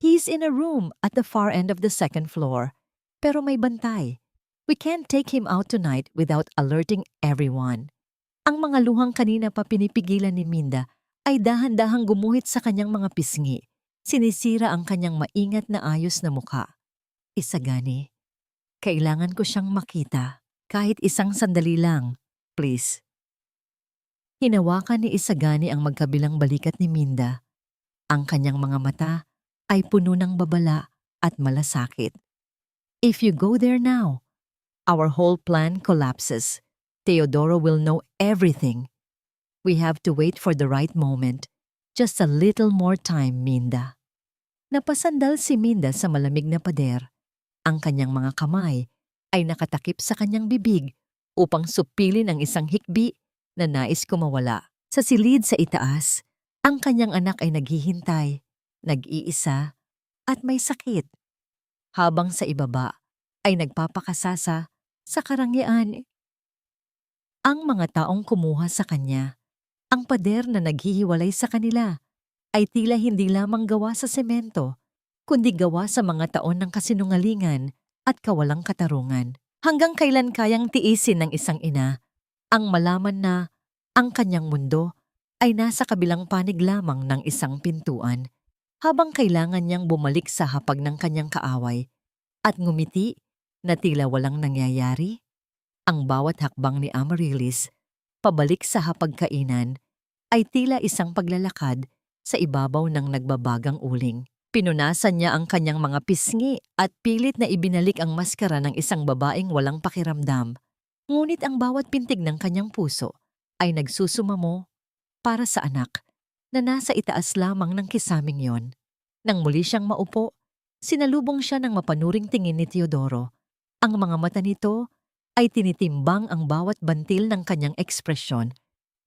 "He's in a room at the far end of the second floor, pero may bantay. We can't take him out tonight without alerting everyone." Ang mga luhang kanina pa pinipigilan ni Minda ay dahan-dahang gumuhit sa kanyang mga pisngi. Sinisira ang kanyang maingat na ayos na mukha. "Isagani, kailangan ko siyang makita. Kahit isang sandali lang, please." Hinawakan ni Isagani ang magkabilang balikat ni Minda. Ang kanyang mga mata ay puno ng babala at malasakit. "If you go there now, our whole plan collapses. Teodoro will know everything. We have to wait for the right moment. Just a little more time, Minda." Napasandal si Minda sa malamig na pader. Ang kanyang mga kamay ay nakatakip sa kanyang bibig upang supilin ang isang hikbi na nais kumawala. Sa silid sa itaas, ang kanyang anak ay naghihintay, nag-iisa, at may sakit. Habang sa ibaba ay nagpapakasasa sa karangyaan. Ang mga taong kumuha sa kanya, ang pader na naghihiwalay sa kanila, ay tila hindi lamang gawa sa semento, kundi gawa sa mga taon ng kasinungalingan at kawalang katarungan. Hanggang kailan kayang tiisin ng isang ina ang malaman na ang kanyang mundo ay nasa kabilang panig lamang ng isang pintuan, habang kailangan niyang bumalik sa hapag ng kanyang kaaway at ngumiti na tila walang nangyayari? Ang bawat hakbang ni Amaryllis pabalik sa hapagkainan ay tila isang paglalakad sa ibabaw ng nagbabagang uling. Pinunasan niya ang kanyang mga pisngi at pilit na ibinalik ang maskara ng isang babaeng walang pakiramdam. Ngunit ang bawat pintig ng kanyang puso ay nagsusumamo para sa anak na nasa itaas lamang ng kisaming yon. Nang muli siyang maupo, sinalubong siya ng mapanuring tingin ni Teodoro. Ang mga mata nito ay tinitimbang ang bawat bantil ng kanyang ekspresyon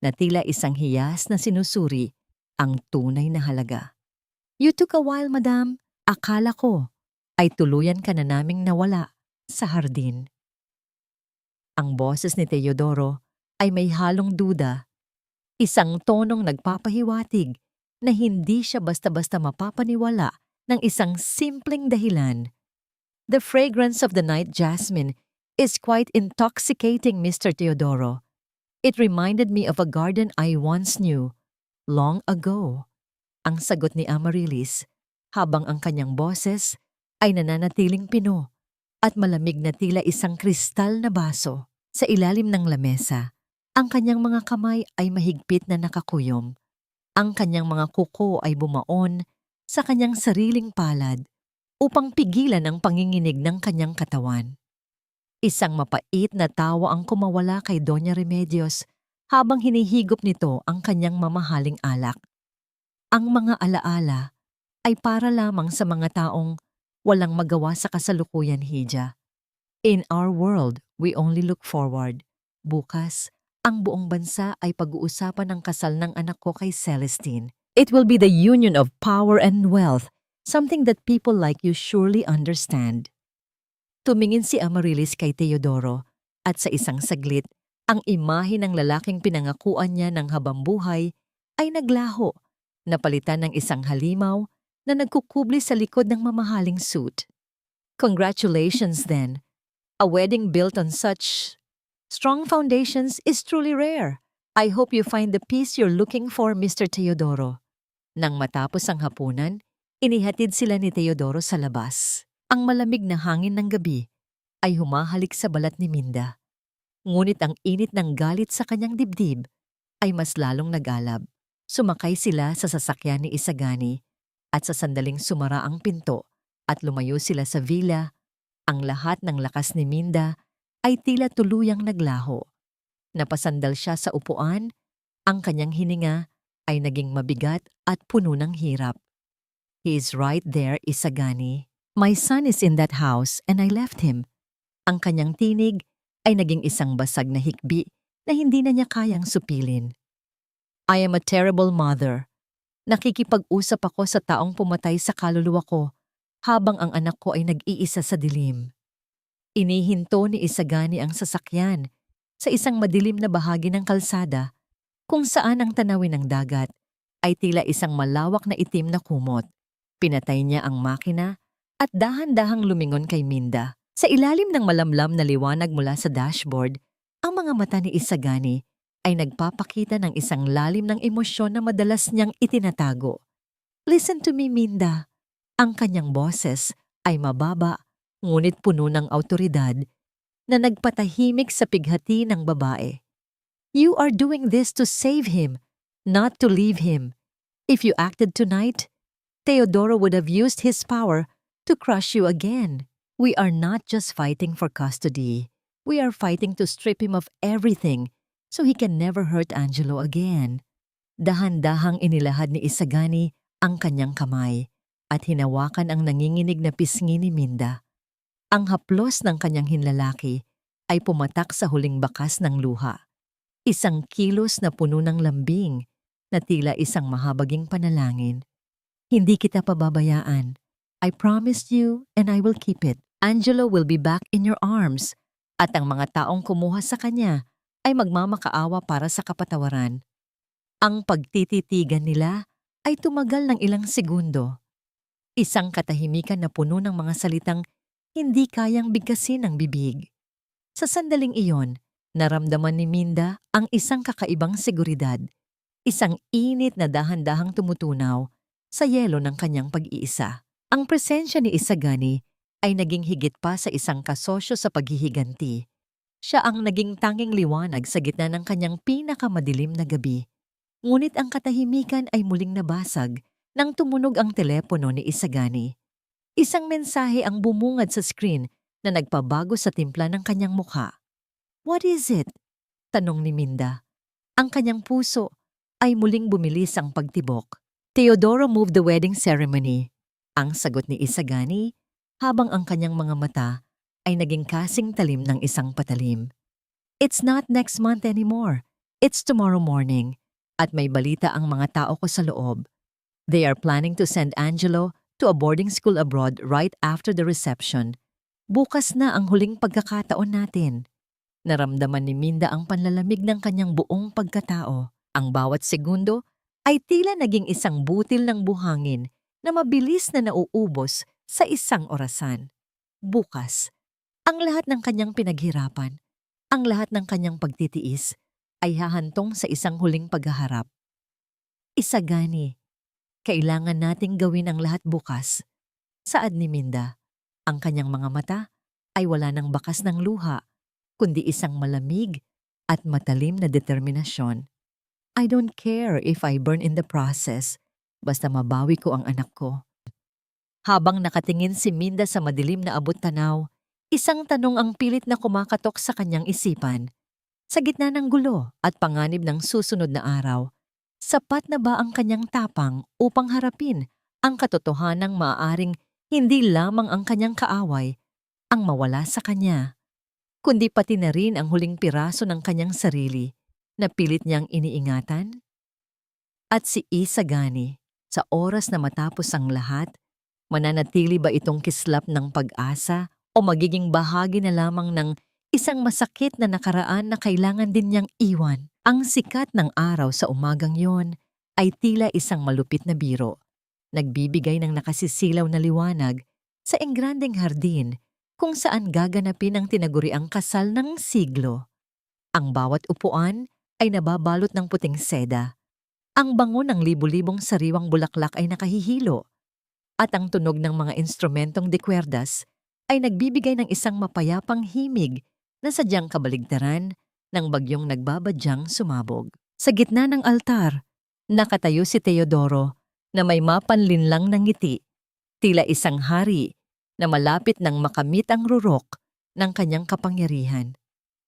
na tila isang hiyas na sinusuri ang tunay na halaga. "You took a while, madam. Akala ko ay tuluyan ka na naming nawala sa hardin." Ang boses ni Teodoro ay may halong duda, isang tonong nagpapahiwatig na hindi siya basta-basta mapapaniwala ng isang simpleng dahilan. "The fragrance of the night jasmine is quite intoxicating, Mr. Teodoro. It reminded me of a garden I once knew, long ago." Ang sagot ni Amaryllis, habang ang kanyang boses ay nananatiling pino at malamig na tila isang kristal na baso. Sa ilalim ng lamesa, ang kanyang mga kamay ay mahigpit na nakakuyom. Ang kanyang mga kuko ay bumaon sa kanyang sariling palad upang pigilan ang panginginig ng kanyang katawan. Isang mapait na tawa ang kumawala kay Doña Remedios habang hinihigop nito ang kanyang mamahaling alak. Ang mga alaala ay para lamang sa mga taong walang magawa sa kasalukuyan, Hija. In our world, we only look forward. Bukas, ang buong bansa ay pag-uusapan ng kasal ng anak ko kay Celestine. It will be the union of power and wealth, Something that people like you surely understand. Tumingin si Amaryllis kay Teodoro at sa isang saglit, ang imahe ng lalaking pinangakuan niya ng habambuhay ay naglaho, napalitan ng isang halimaw na nagkukubli sa likod ng mamahaling suit. Congratulations then. A wedding built on such strong foundations is truly rare. I hope you find the peace you're looking for, Mr. Teodoro. Nang matapos ang hapunan, inihatid sila ni Teodoro sa labas. Ang malamig na hangin ng gabi ay humahalik sa balat ni Minda. Ngunit ang init ng galit sa kanyang dibdib ay mas lalong nagalab. Sumakay sila sa sasakyan ni Isagani at sa sandaling sumara ang pinto at lumayo sila sa villa, ang lahat ng lakas ni Minda ay tila tuluyang naglaho. Napasandal siya sa upuan, ang kanyang hininga ay naging mabigat at puno ng hirap. He is right there, Isagani. My son is in that house and I left him. Ang kanyang tinig ay naging isang basag na hikbi na hindi na niya kayang supilin. I am a terrible mother. Nakikipag-usap ako sa taong pumatay sa kaluluwa ko habang ang anak ko ay nag-iisa sa dilim. Inihinto ni Isagani ang sasakyan sa isang madilim na bahagi ng kalsada kung saan ang tanawin ng dagat ay tila isang malawak na itim na kumot. Pinatay niya ang makina at dahan-dahang lumingon kay Minda. Sa ilalim ng malamlam na liwanag mula sa dashboard, ang mga mata ni Isagani ay nagpapakita ng isang lalim ng emosyon na madalas niyang itinatago. Listen to me, Minda. Ang kanyang boses ay mababa, ngunit puno ng awtoridad na nagpatahimik sa pighati ng babae. You are doing this to save him, not to leave him. If you acted tonight, Teodoro would have used his power to crush you again. We are not just fighting for custody. We are fighting to strip him of everything so he can never hurt Angelo again. Dahan-dahang inilahad ni Isagani ang kanyang kamay at hinawakan ang nanginginig na pisngi ni Minda. Ang haplos ng kanyang hinlalaki ay pumatak sa huling bakas ng luha. Isang kilos na puno ng lambing na tila isang mahabaging panalangin. Hindi kita pababayaan. I promised you and I will keep it. Angelo will be back in your arms at ang mga taong kumuha sa kanya ay magmamakaawa para sa kapatawaran. Ang pagtititigan nila ay tumagal ng ilang segundo. Isang katahimikan na puno ng mga salitang hindi kayang bigkasin ng bibig. Sa sandaling iyon, naramdaman ni Minda ang isang kakaibang seguridad, isang init na dahan-dahang tumutunaw sa yelo ng kanyang pag-iisa. Ang presensya ni Isagani ay naging higit pa sa isang kasosyo sa paghihiganti. Siya ang naging tanging liwanag sa gitna ng kanyang pinakamadilim na gabi. Ngunit ang katahimikan ay muling nabasag nang tumunog ang telepono ni Isagani. Isang mensahe ang bumungad sa screen na nagpabago sa timpla ng kanyang mukha. What is it? Tanong ni Minda. Ang kanyang puso ay muling bumilis ang pagtibok. Teodoro moved the wedding ceremony. Ang sagot ni Isagani habang ang kanyang mga mata ay naging kasing talim ng isang patalim. It's not next month anymore. It's tomorrow morning. At may balita ang mga tao ko sa loob. They are planning to send Angelo to a boarding school abroad right after the reception. Bukas na ang huling pagkakataon natin. Naramdaman ni Minda ang panlalamig ng kanyang buong pagkatao. Ang bawat segundo ay tila naging isang butil ng buhangin na mabilis na nauubos sa isang orasan. Bukas, ang lahat ng kanyang pinaghirapan, ang lahat ng kanyang pagtitiis ay hahantong sa isang huling paghaharap. Isagani, kailangan nating gawin ang lahat bukas. Saad ni Minda, ang kanyang mga mata ay wala ng bakas ng luha, kundi isang malamig at matalim na determinasyon. I don't care if I burn in the process, basta mabawi ko ang anak ko. Habang nakatingin si Minda sa madilim na abot-tanaw, isang tanong ang pilit na kumakatok sa kanyang isipan. Sa gitna ng gulo at panganib ng susunod na araw, sapat na ba ang kanyang tapang upang harapin ang katotohanang maaaring hindi lamang ang kanyang kaaway ang mawala sa kanya, kundi pati na rin ang huling piraso ng kanyang sarili na pilit niyang iniingatan? At si Isagani, sa oras na matapos ang lahat, Mananatili ba itong kislap ng pag-asa o magiging bahagi na lamang ng isang masakit na nakaraan na kailangan din niyang iwan? Ang sikat ng araw sa umagang yon ay tila isang malupit na biro. Nagbibigay ng nakasisilaw na liwanag sa engrandeng hardin kung saan gaganapin ang tinaguriang kasal ng siglo. Ang bawat upuan ay nababalot ng puting seda. Ang bango ng libu-libong sariwang bulaklak ay nakahihilo at ang tunog ng mga instrumentong de cuerdas ay nagbibigay ng isang mapayapang himig na sadyang kabaligtaran ng bagyong nagbabadyang sumabog. Sa gitna ng altar, nakatayo si Teodoro na may mapanlinlang ng ngiti, tila isang hari na malapit nang makamit ang rurok ng kanyang kapangyarihan.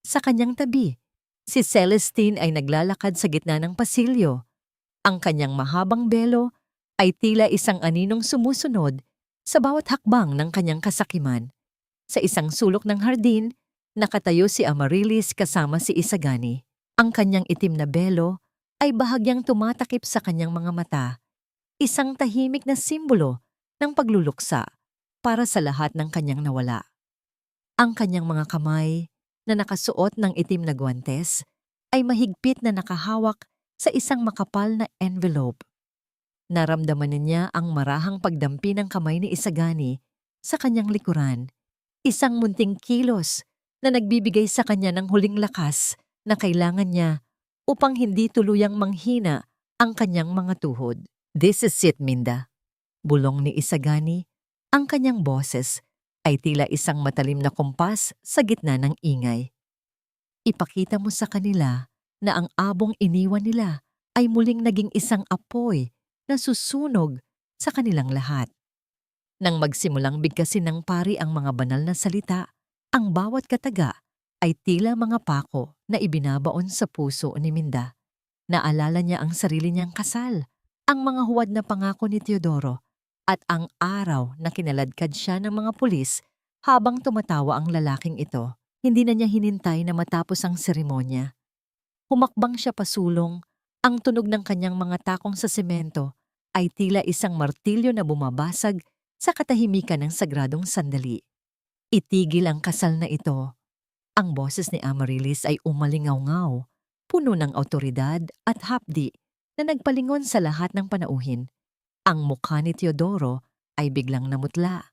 Sa kanyang tabi, si Celestine ay naglalakad sa gitna ng pasilyo. Ang kanyang mahabang belo ay tila isang aninong sumusunod sa bawat hakbang ng kanyang kasakiman. Sa isang sulok ng hardin, nakatayo si Amaryllis kasama si Isagani. Ang kanyang itim na belo ay bahagyang tumatakip sa kanyang mga mata, isang tahimik na simbolo ng pagluluksa para sa lahat ng kanyang nawala. Ang kanyang mga kamay na nakasuot ng itim na guwantes ay mahigpit na nakahawak sa isang makapal na envelope. Naramdaman niya ang marahang pagdampi ng kamay ni Isagani sa kanyang likuran, isang munting kilos na nagbibigay sa kanya ng huling lakas na kailangan niya upang hindi tuluyang manghina ang kanyang mga tuhod. "This is it, Minda," bulong ni Isagani. Ang kanyang boses ay tila isang matalim na kumpas sa gitna ng ingay. "Ipakita mo sa kanila na ang abong iniwan nila ay muling naging isang apoy na susunog sa kanilang lahat." Nang magsimulang bigkasin ng pari ang mga banal na salita, ang bawat kataga ay tila mga pako na ibinabaon sa puso ni Minda. Naalala niya ang sarili niyang kasal, ang mga huwad na pangako ni Teodoro, at ang araw na kinaladkad siya ng mga pulis habang tumatawa ang lalaking ito. Hindi na niya hinintay na matapos ang seremonya. Humakbang siya pasulong, ang tunog ng kanyang mga takong sa semento ay tila isang martilyo na bumabasag sa katahimikan ng sagradong sandali. Itigil ang kasal na ito. Ang boses ni Amaryllis ay umalingaw-ngaw, puno ng awtoridad at hapdi na nagpalingon sa lahat ng panauhin. Ang mukha ni Teodoro ay biglang namutla.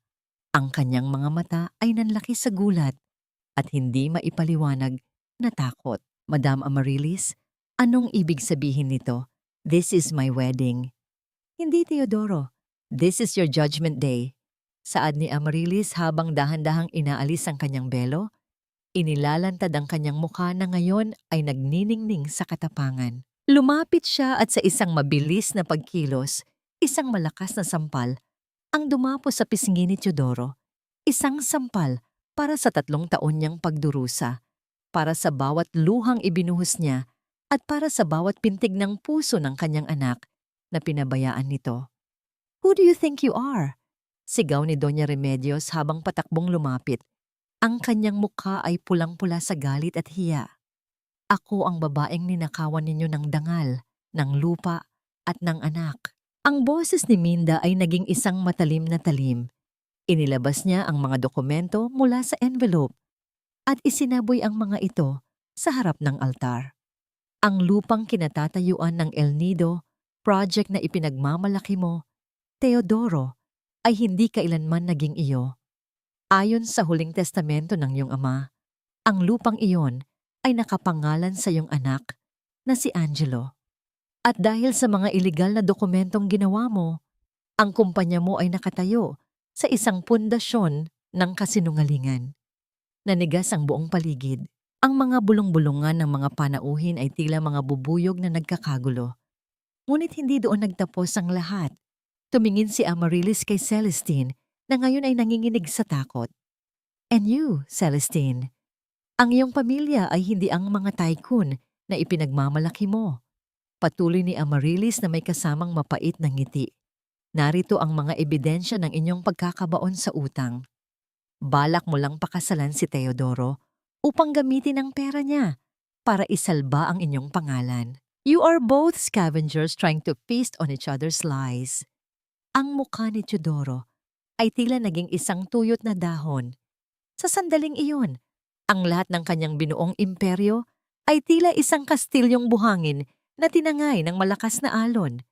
Ang kanyang mga mata ay nanlaki sa gulat at hindi maipaliwanag na takot. "Madam Amaryllis, anong ibig sabihin nito? This is my wedding." "Hindi, Teodoro. This is your judgment day." Saad ni Amaryllis habang dahan-dahang inaalis ang kanyang belo. Inilalantad ang kanyang mukha na ngayon ay nagniningning sa katapangan. Lumapit siya at sa isang mabilis na pagkilos, isang malakas na sampal ang dumapo sa pisngi ni Teodoro. Isang sampal para sa 3 taon niyang pagdurusa, para sa bawat luhang ibinuhos niya at para sa bawat pintig ng puso ng kanyang anak na pinabayaan nito. "Who do you think you are?" sigaw ni Doña Remedios habang patakbong lumapit. Ang kanyang mukha ay pulang-pula sa galit at hiya. "Ako ang babaeng ninakawan ninyo ng dangal, ng lupa at ng anak." Ang boses ni Minda ay naging isang matalim na talim. Inilabas niya ang mga dokumento mula sa envelope at isinaboy ang mga ito sa harap ng altar. "Ang lupang kinatatayuan ng El Nido, project na ipinagmamalaki mo, Teodoro, ay hindi kailanman naging iyo. Ayon sa huling testamento ng iyong ama, ang lupang iyon ay nakapangalan sa iyong anak na si Angelo. At dahil sa mga iligal na dokumentong ginawa mo, ang kumpanya mo ay nakatayo sa isang pundasyon ng kasinungalingan." Nanigas ang buong paligid. Ang mga bulong-bulungan ng mga panauhin ay tila mga bubuyog na nagkakagulo. Ngunit hindi doon nagtapos ang lahat. Tumingin si Amaryllis kay Celestine na ngayon ay nanginginig sa takot. "And you, Celestine, ang iyong pamilya ay hindi ang mga tycoon na ipinagmamalaki mo." Patuloy ni Amaryllis na may kasamang mapait na ngiti. "Narito ang mga ebidensya ng inyong pagkakabaon sa utang. Balak mo lang pakasalan si Teodoro upang gamitin ang pera niya para isalba ang inyong pangalan. You are both scavengers trying to feast on each other's lies." Ang mukha ni Teodoro ay tila naging isang tuyot na dahon. Sa sandaling iyon, ang lahat ng kanyang binuong imperyo ay tila isang kastilyong buhangin na tinangay ng malakas na alon.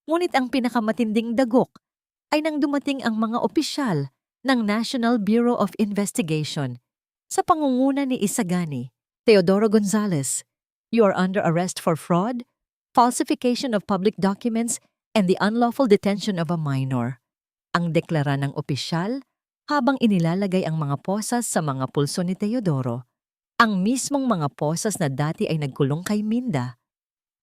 Ngunit ang pinakamatinding dagok ay nang dumating ang mga opisyal ng National Bureau of Investigation sa pangunguna ni Isagani. Teodoro Gonzales, you are under arrest for fraud, falsification of public documents, and the unlawful detention of a minor. Ang deklara ng opisyal habang inilalagay ang mga posas sa mga pulso ni Teodoro. Ang mismong mga posas na dati ay nagkulong kay Minda.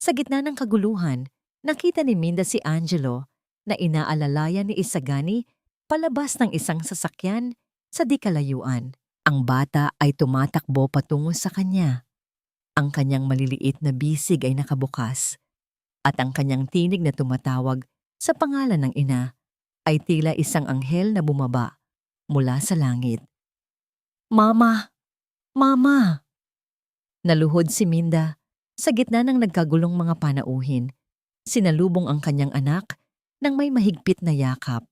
Sa gitna ng kaguluhan, nakita ni Minda si Angelo na inaalalayan ni Isagani palabas ng isang sasakyan sa di kalayuan. Ang bata ay tumatakbo patungo sa kanya. Ang kanyang maliliit na bisig ay nakabukas at ang kanyang tinig na tumatawag sa pangalan ng ina ay tila isang anghel na bumaba mula sa langit. Mama! Mama! Naluhod si Minda sa gitna ng nagkagulong mga panauhin. Sinalubong ang kanyang anak nang may mahigpit na yakap.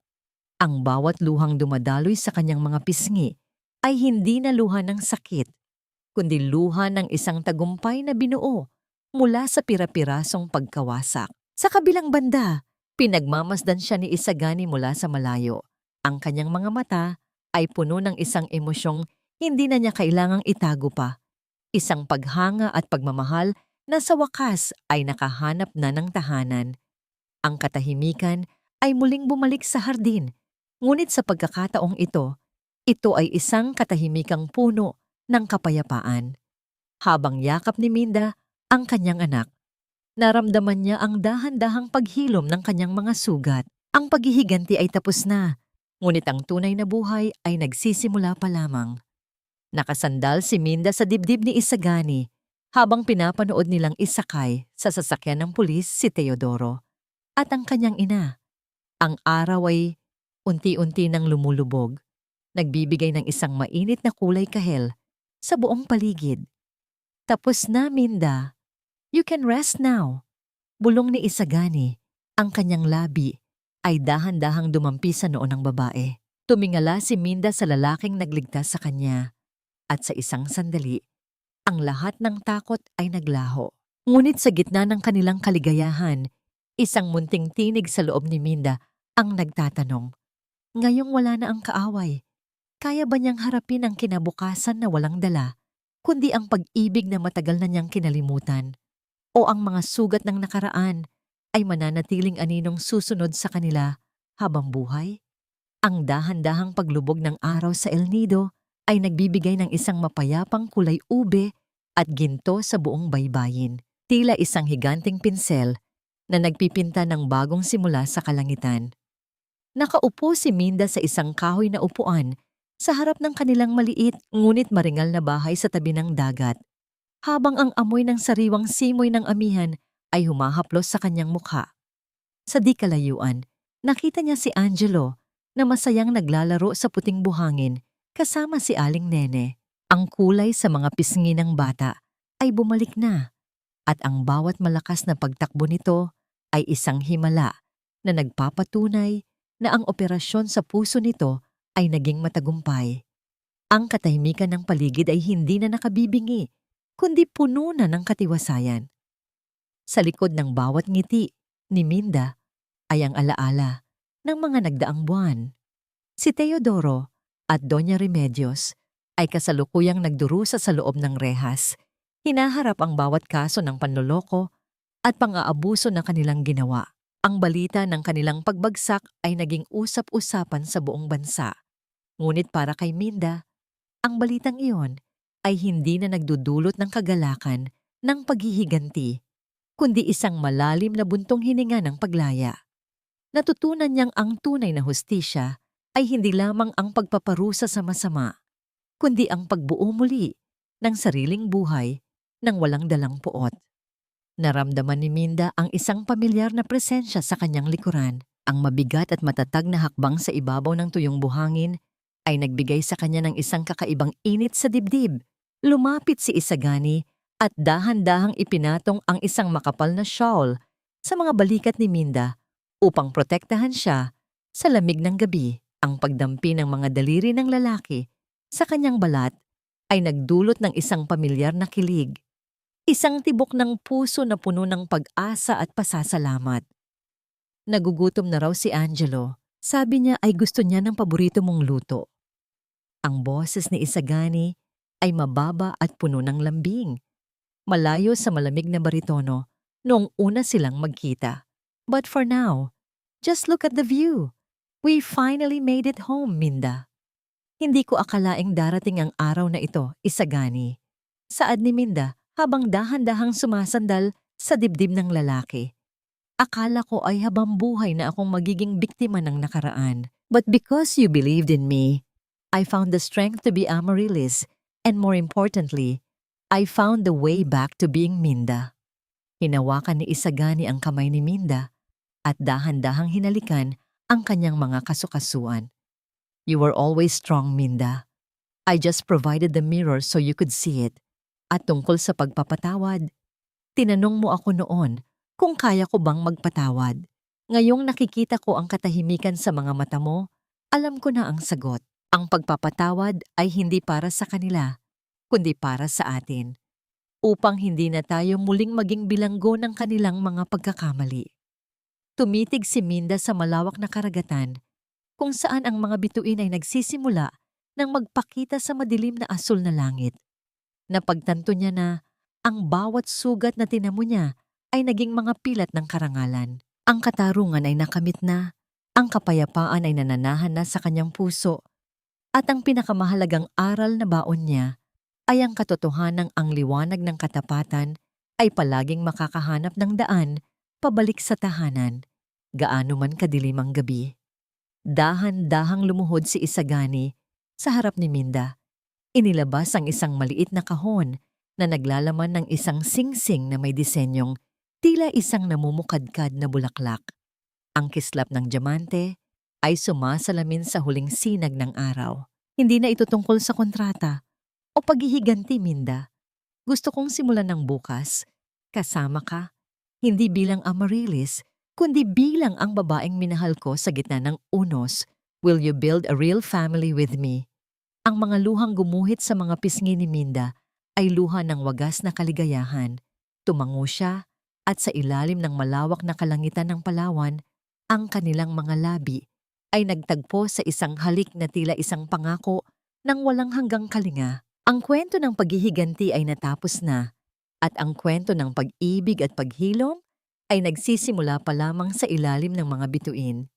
Ang bawat luhang dumadaloy sa kanyang mga pisngi ay hindi na luha ng sakit, kundi luha ng isang tagumpay na binuo mula sa pira-pirasong pagkawasak. Sa kabilang banda, pinagmamasdan siya ni Isagani mula sa malayo. Ang kanyang mga mata ay puno ng isang emosyong hindi na niya kailangang itago pa. Isang paghanga at pagmamahal na sa wakas ay nakahanap na ng tahanan. Ang katahimikan ay muling bumalik sa hardin, ngunit sa pagkakataong ito ay isang katahimikang puno ng kapayapaan. Habang yakap ni Minda ang kanyang anak, naramdaman niya ang dahan-dahang paghilom ng kanyang mga sugat. Ang paghihiganti ay tapos na, ngunit ang tunay na buhay ay nagsisimula pa lamang. Nakasandal si Minda sa dibdib ni Isagani habang pinapanood nilang isakay sa sasakyan ng pulis si Teodoro at ang kanyang ina. Ang araw ay unti-unti nang lumulubog, nagbibigay ng isang mainit na kulay kahel sa buong paligid. Tapos na, Minda. You can rest now. Bulong ni Isagani. Ang kanyang labi ay dahan-dahang dumampi sa noo ng babae. Tumingala si Minda sa lalaking nagligtas sa kanya. At sa isang sandali, ang lahat ng takot ay naglaho. Ngunit sa gitna ng kanilang kaligayahan, isang munting tinig sa loob ni Minda ang nagtatanong, ngayong wala na ang kaaway, kaya ba niyang harapin ang kinabukasan na walang dala, kundi ang pag-ibig na matagal na niyang kinalimutan? O ang mga sugat ng nakaraan ay mananatiling aninong susunod sa kanila habang buhay? Ang dahan-dahang paglubog ng araw sa El Nido ay nagbibigay ng isang mapayapang kulay ube at ginto sa buong baybayin. Tila isang higanting pinsel na nagpipinta ng bagong simula sa kalangitan. Nakaupo si Minda sa isang kahoy na upuan sa harap ng kanilang maliit ngunit maringal na bahay sa tabi ng dagat, habang ang amoy ng sariwang simoy ng amihan ay humahaplos sa kanyang mukha. Sa di kalayuan, nakita niya si Angelo na masayang naglalaro sa puting buhangin kasama si Aling Nene. Ang kulay sa mga pisngi ng bata ay bumalik na at ang bawat malakas na pagtakbo nito ay isang himala na nagpapatunay na ang operasyon sa puso nito ay naging matagumpay. Ang katahimikan ng paligid ay hindi na nakabibingi, kundi puno na ng katiwasayan. Sa likod ng bawat ngiti ni Minda ay ang alaala ng mga nagdaang buwan. Si Teodoro at Doña Remedios ay kasalukuyang nagdurusa sa loob ng rehas. Hinaharap ang bawat kaso ng panloloko at pang-aabuso na kanilang ginawa. Ang balita ng kanilang pagbagsak ay naging usap-usapan sa buong bansa. Ngunit para kay Minda, ang balitang iyon ay hindi na nagdudulot ng kagalakan ng paghihiganti, kundi isang malalim na buntong hininga ng paglaya. Natutunan niyang ang tunay na hustisya ay hindi lamang ang pagpaparusa sa masama, kundi ang pagbuo muli ng sariling buhay ng walang dalang puot. Naramdaman ni Minda ang isang pamilyar na presensya sa kanyang likuran. Ang mabigat at matatag na hakbang sa ibabaw ng tuyong buhangin ay nagbigay sa kanya ng isang kakaibang init sa dibdib. Lumapit si Isagani at dahan-dahang ipinatong ang isang makapal na shawl sa mga balikat ni Minda upang protektahan siya sa lamig ng gabi. Ang pagdampi ng mga daliri ng lalaki sa kanyang balat ay nagdulot ng isang pamilyar na kilig. Isang tibok ng puso na puno ng pag-asa at pasasalamat. Nagugutom na raw si Angelo. Sabi niya ay gusto niya ng paborito mong luto. Ang boses ni Isagani ay mababa at puno ng lambing. Malayo sa malamig na baritono noong una silang magkita. But for now, just look at the view. We finally made it home, Minda. Hindi ko akalaing darating ang araw na ito, Isagani. Saad ni Minda habang dahan-dahang sumasandal sa dibdib ng lalaki. Akala ko ay habang buhay na akong magiging biktima ng nakaraan. But because you believed in me, I found the strength to be Amaryllis, and more importantly, I found the way back to being Minda. Hinawakan ni Isagani ang kamay ni Minda at dahan-dahang hinalikan ang kanyang mga kasukasuan. You were always strong, Minda. I just provided the mirror so you could see it. At tungkol sa pagpapatawad, tinanong mo ako noon kung kaya ko bang magpatawad. Ngayong nakikita ko ang katahimikan sa mga mata mo, alam ko na ang sagot. Ang pagpapatawad ay hindi para sa kanila, kundi para sa atin. Upang hindi na tayo muling maging bilanggo ng kanilang mga pagkakamali. Tumitig si Minda sa malawak na karagatan, kung saan ang mga bituin ay nagsisimula nang magpakita sa madilim na asul na langit. Napagtanto niya na ang bawat sugat na tinamo niya ay naging mga pilat ng karangalan. Ang katarungan ay nakamit na, ang kapayapaan ay nananahan na sa kanyang puso, at ang pinakamahalagang aral na baon niya ay ang katotohanang ang liwanag ng katapatan ay palaging makakahanap ng daan pabalik sa tahanan, gaano man kadilim ang gabi. Dahan-dahang lumuhod si Isagani sa harap ni Minda. Inilabas ang isang maliit na kahon na naglalaman ng isang singsing na may disenyong tila isang namumukadkad na bulaklak. Ang kislap ng diamante ay sumasalamin sa huling sinag ng araw. Hindi na ito tungkol sa kontrata o paghihiganti, Minda. Gusto kong simulan ng bukas. Kasama ka, hindi bilang Amaryllis, kundi bilang ang babaeng minahal ko sa gitna ng unos. Will you build a real family with me? Ang mga luhang gumuhit sa mga pisngi ni Minda ay luha ng wagas na kaligayahan. Tumango siya at sa ilalim ng malawak na kalangitan ng Palawan, ang kanilang mga labi ay nagtagpo sa isang halik na tila isang pangako ng walang hanggang kalinga. Ang kwento ng paghihiganti ay natapos na, at ang kwento ng pag-ibig at paghilom ay nagsisimula pa lamang sa ilalim ng mga bituin.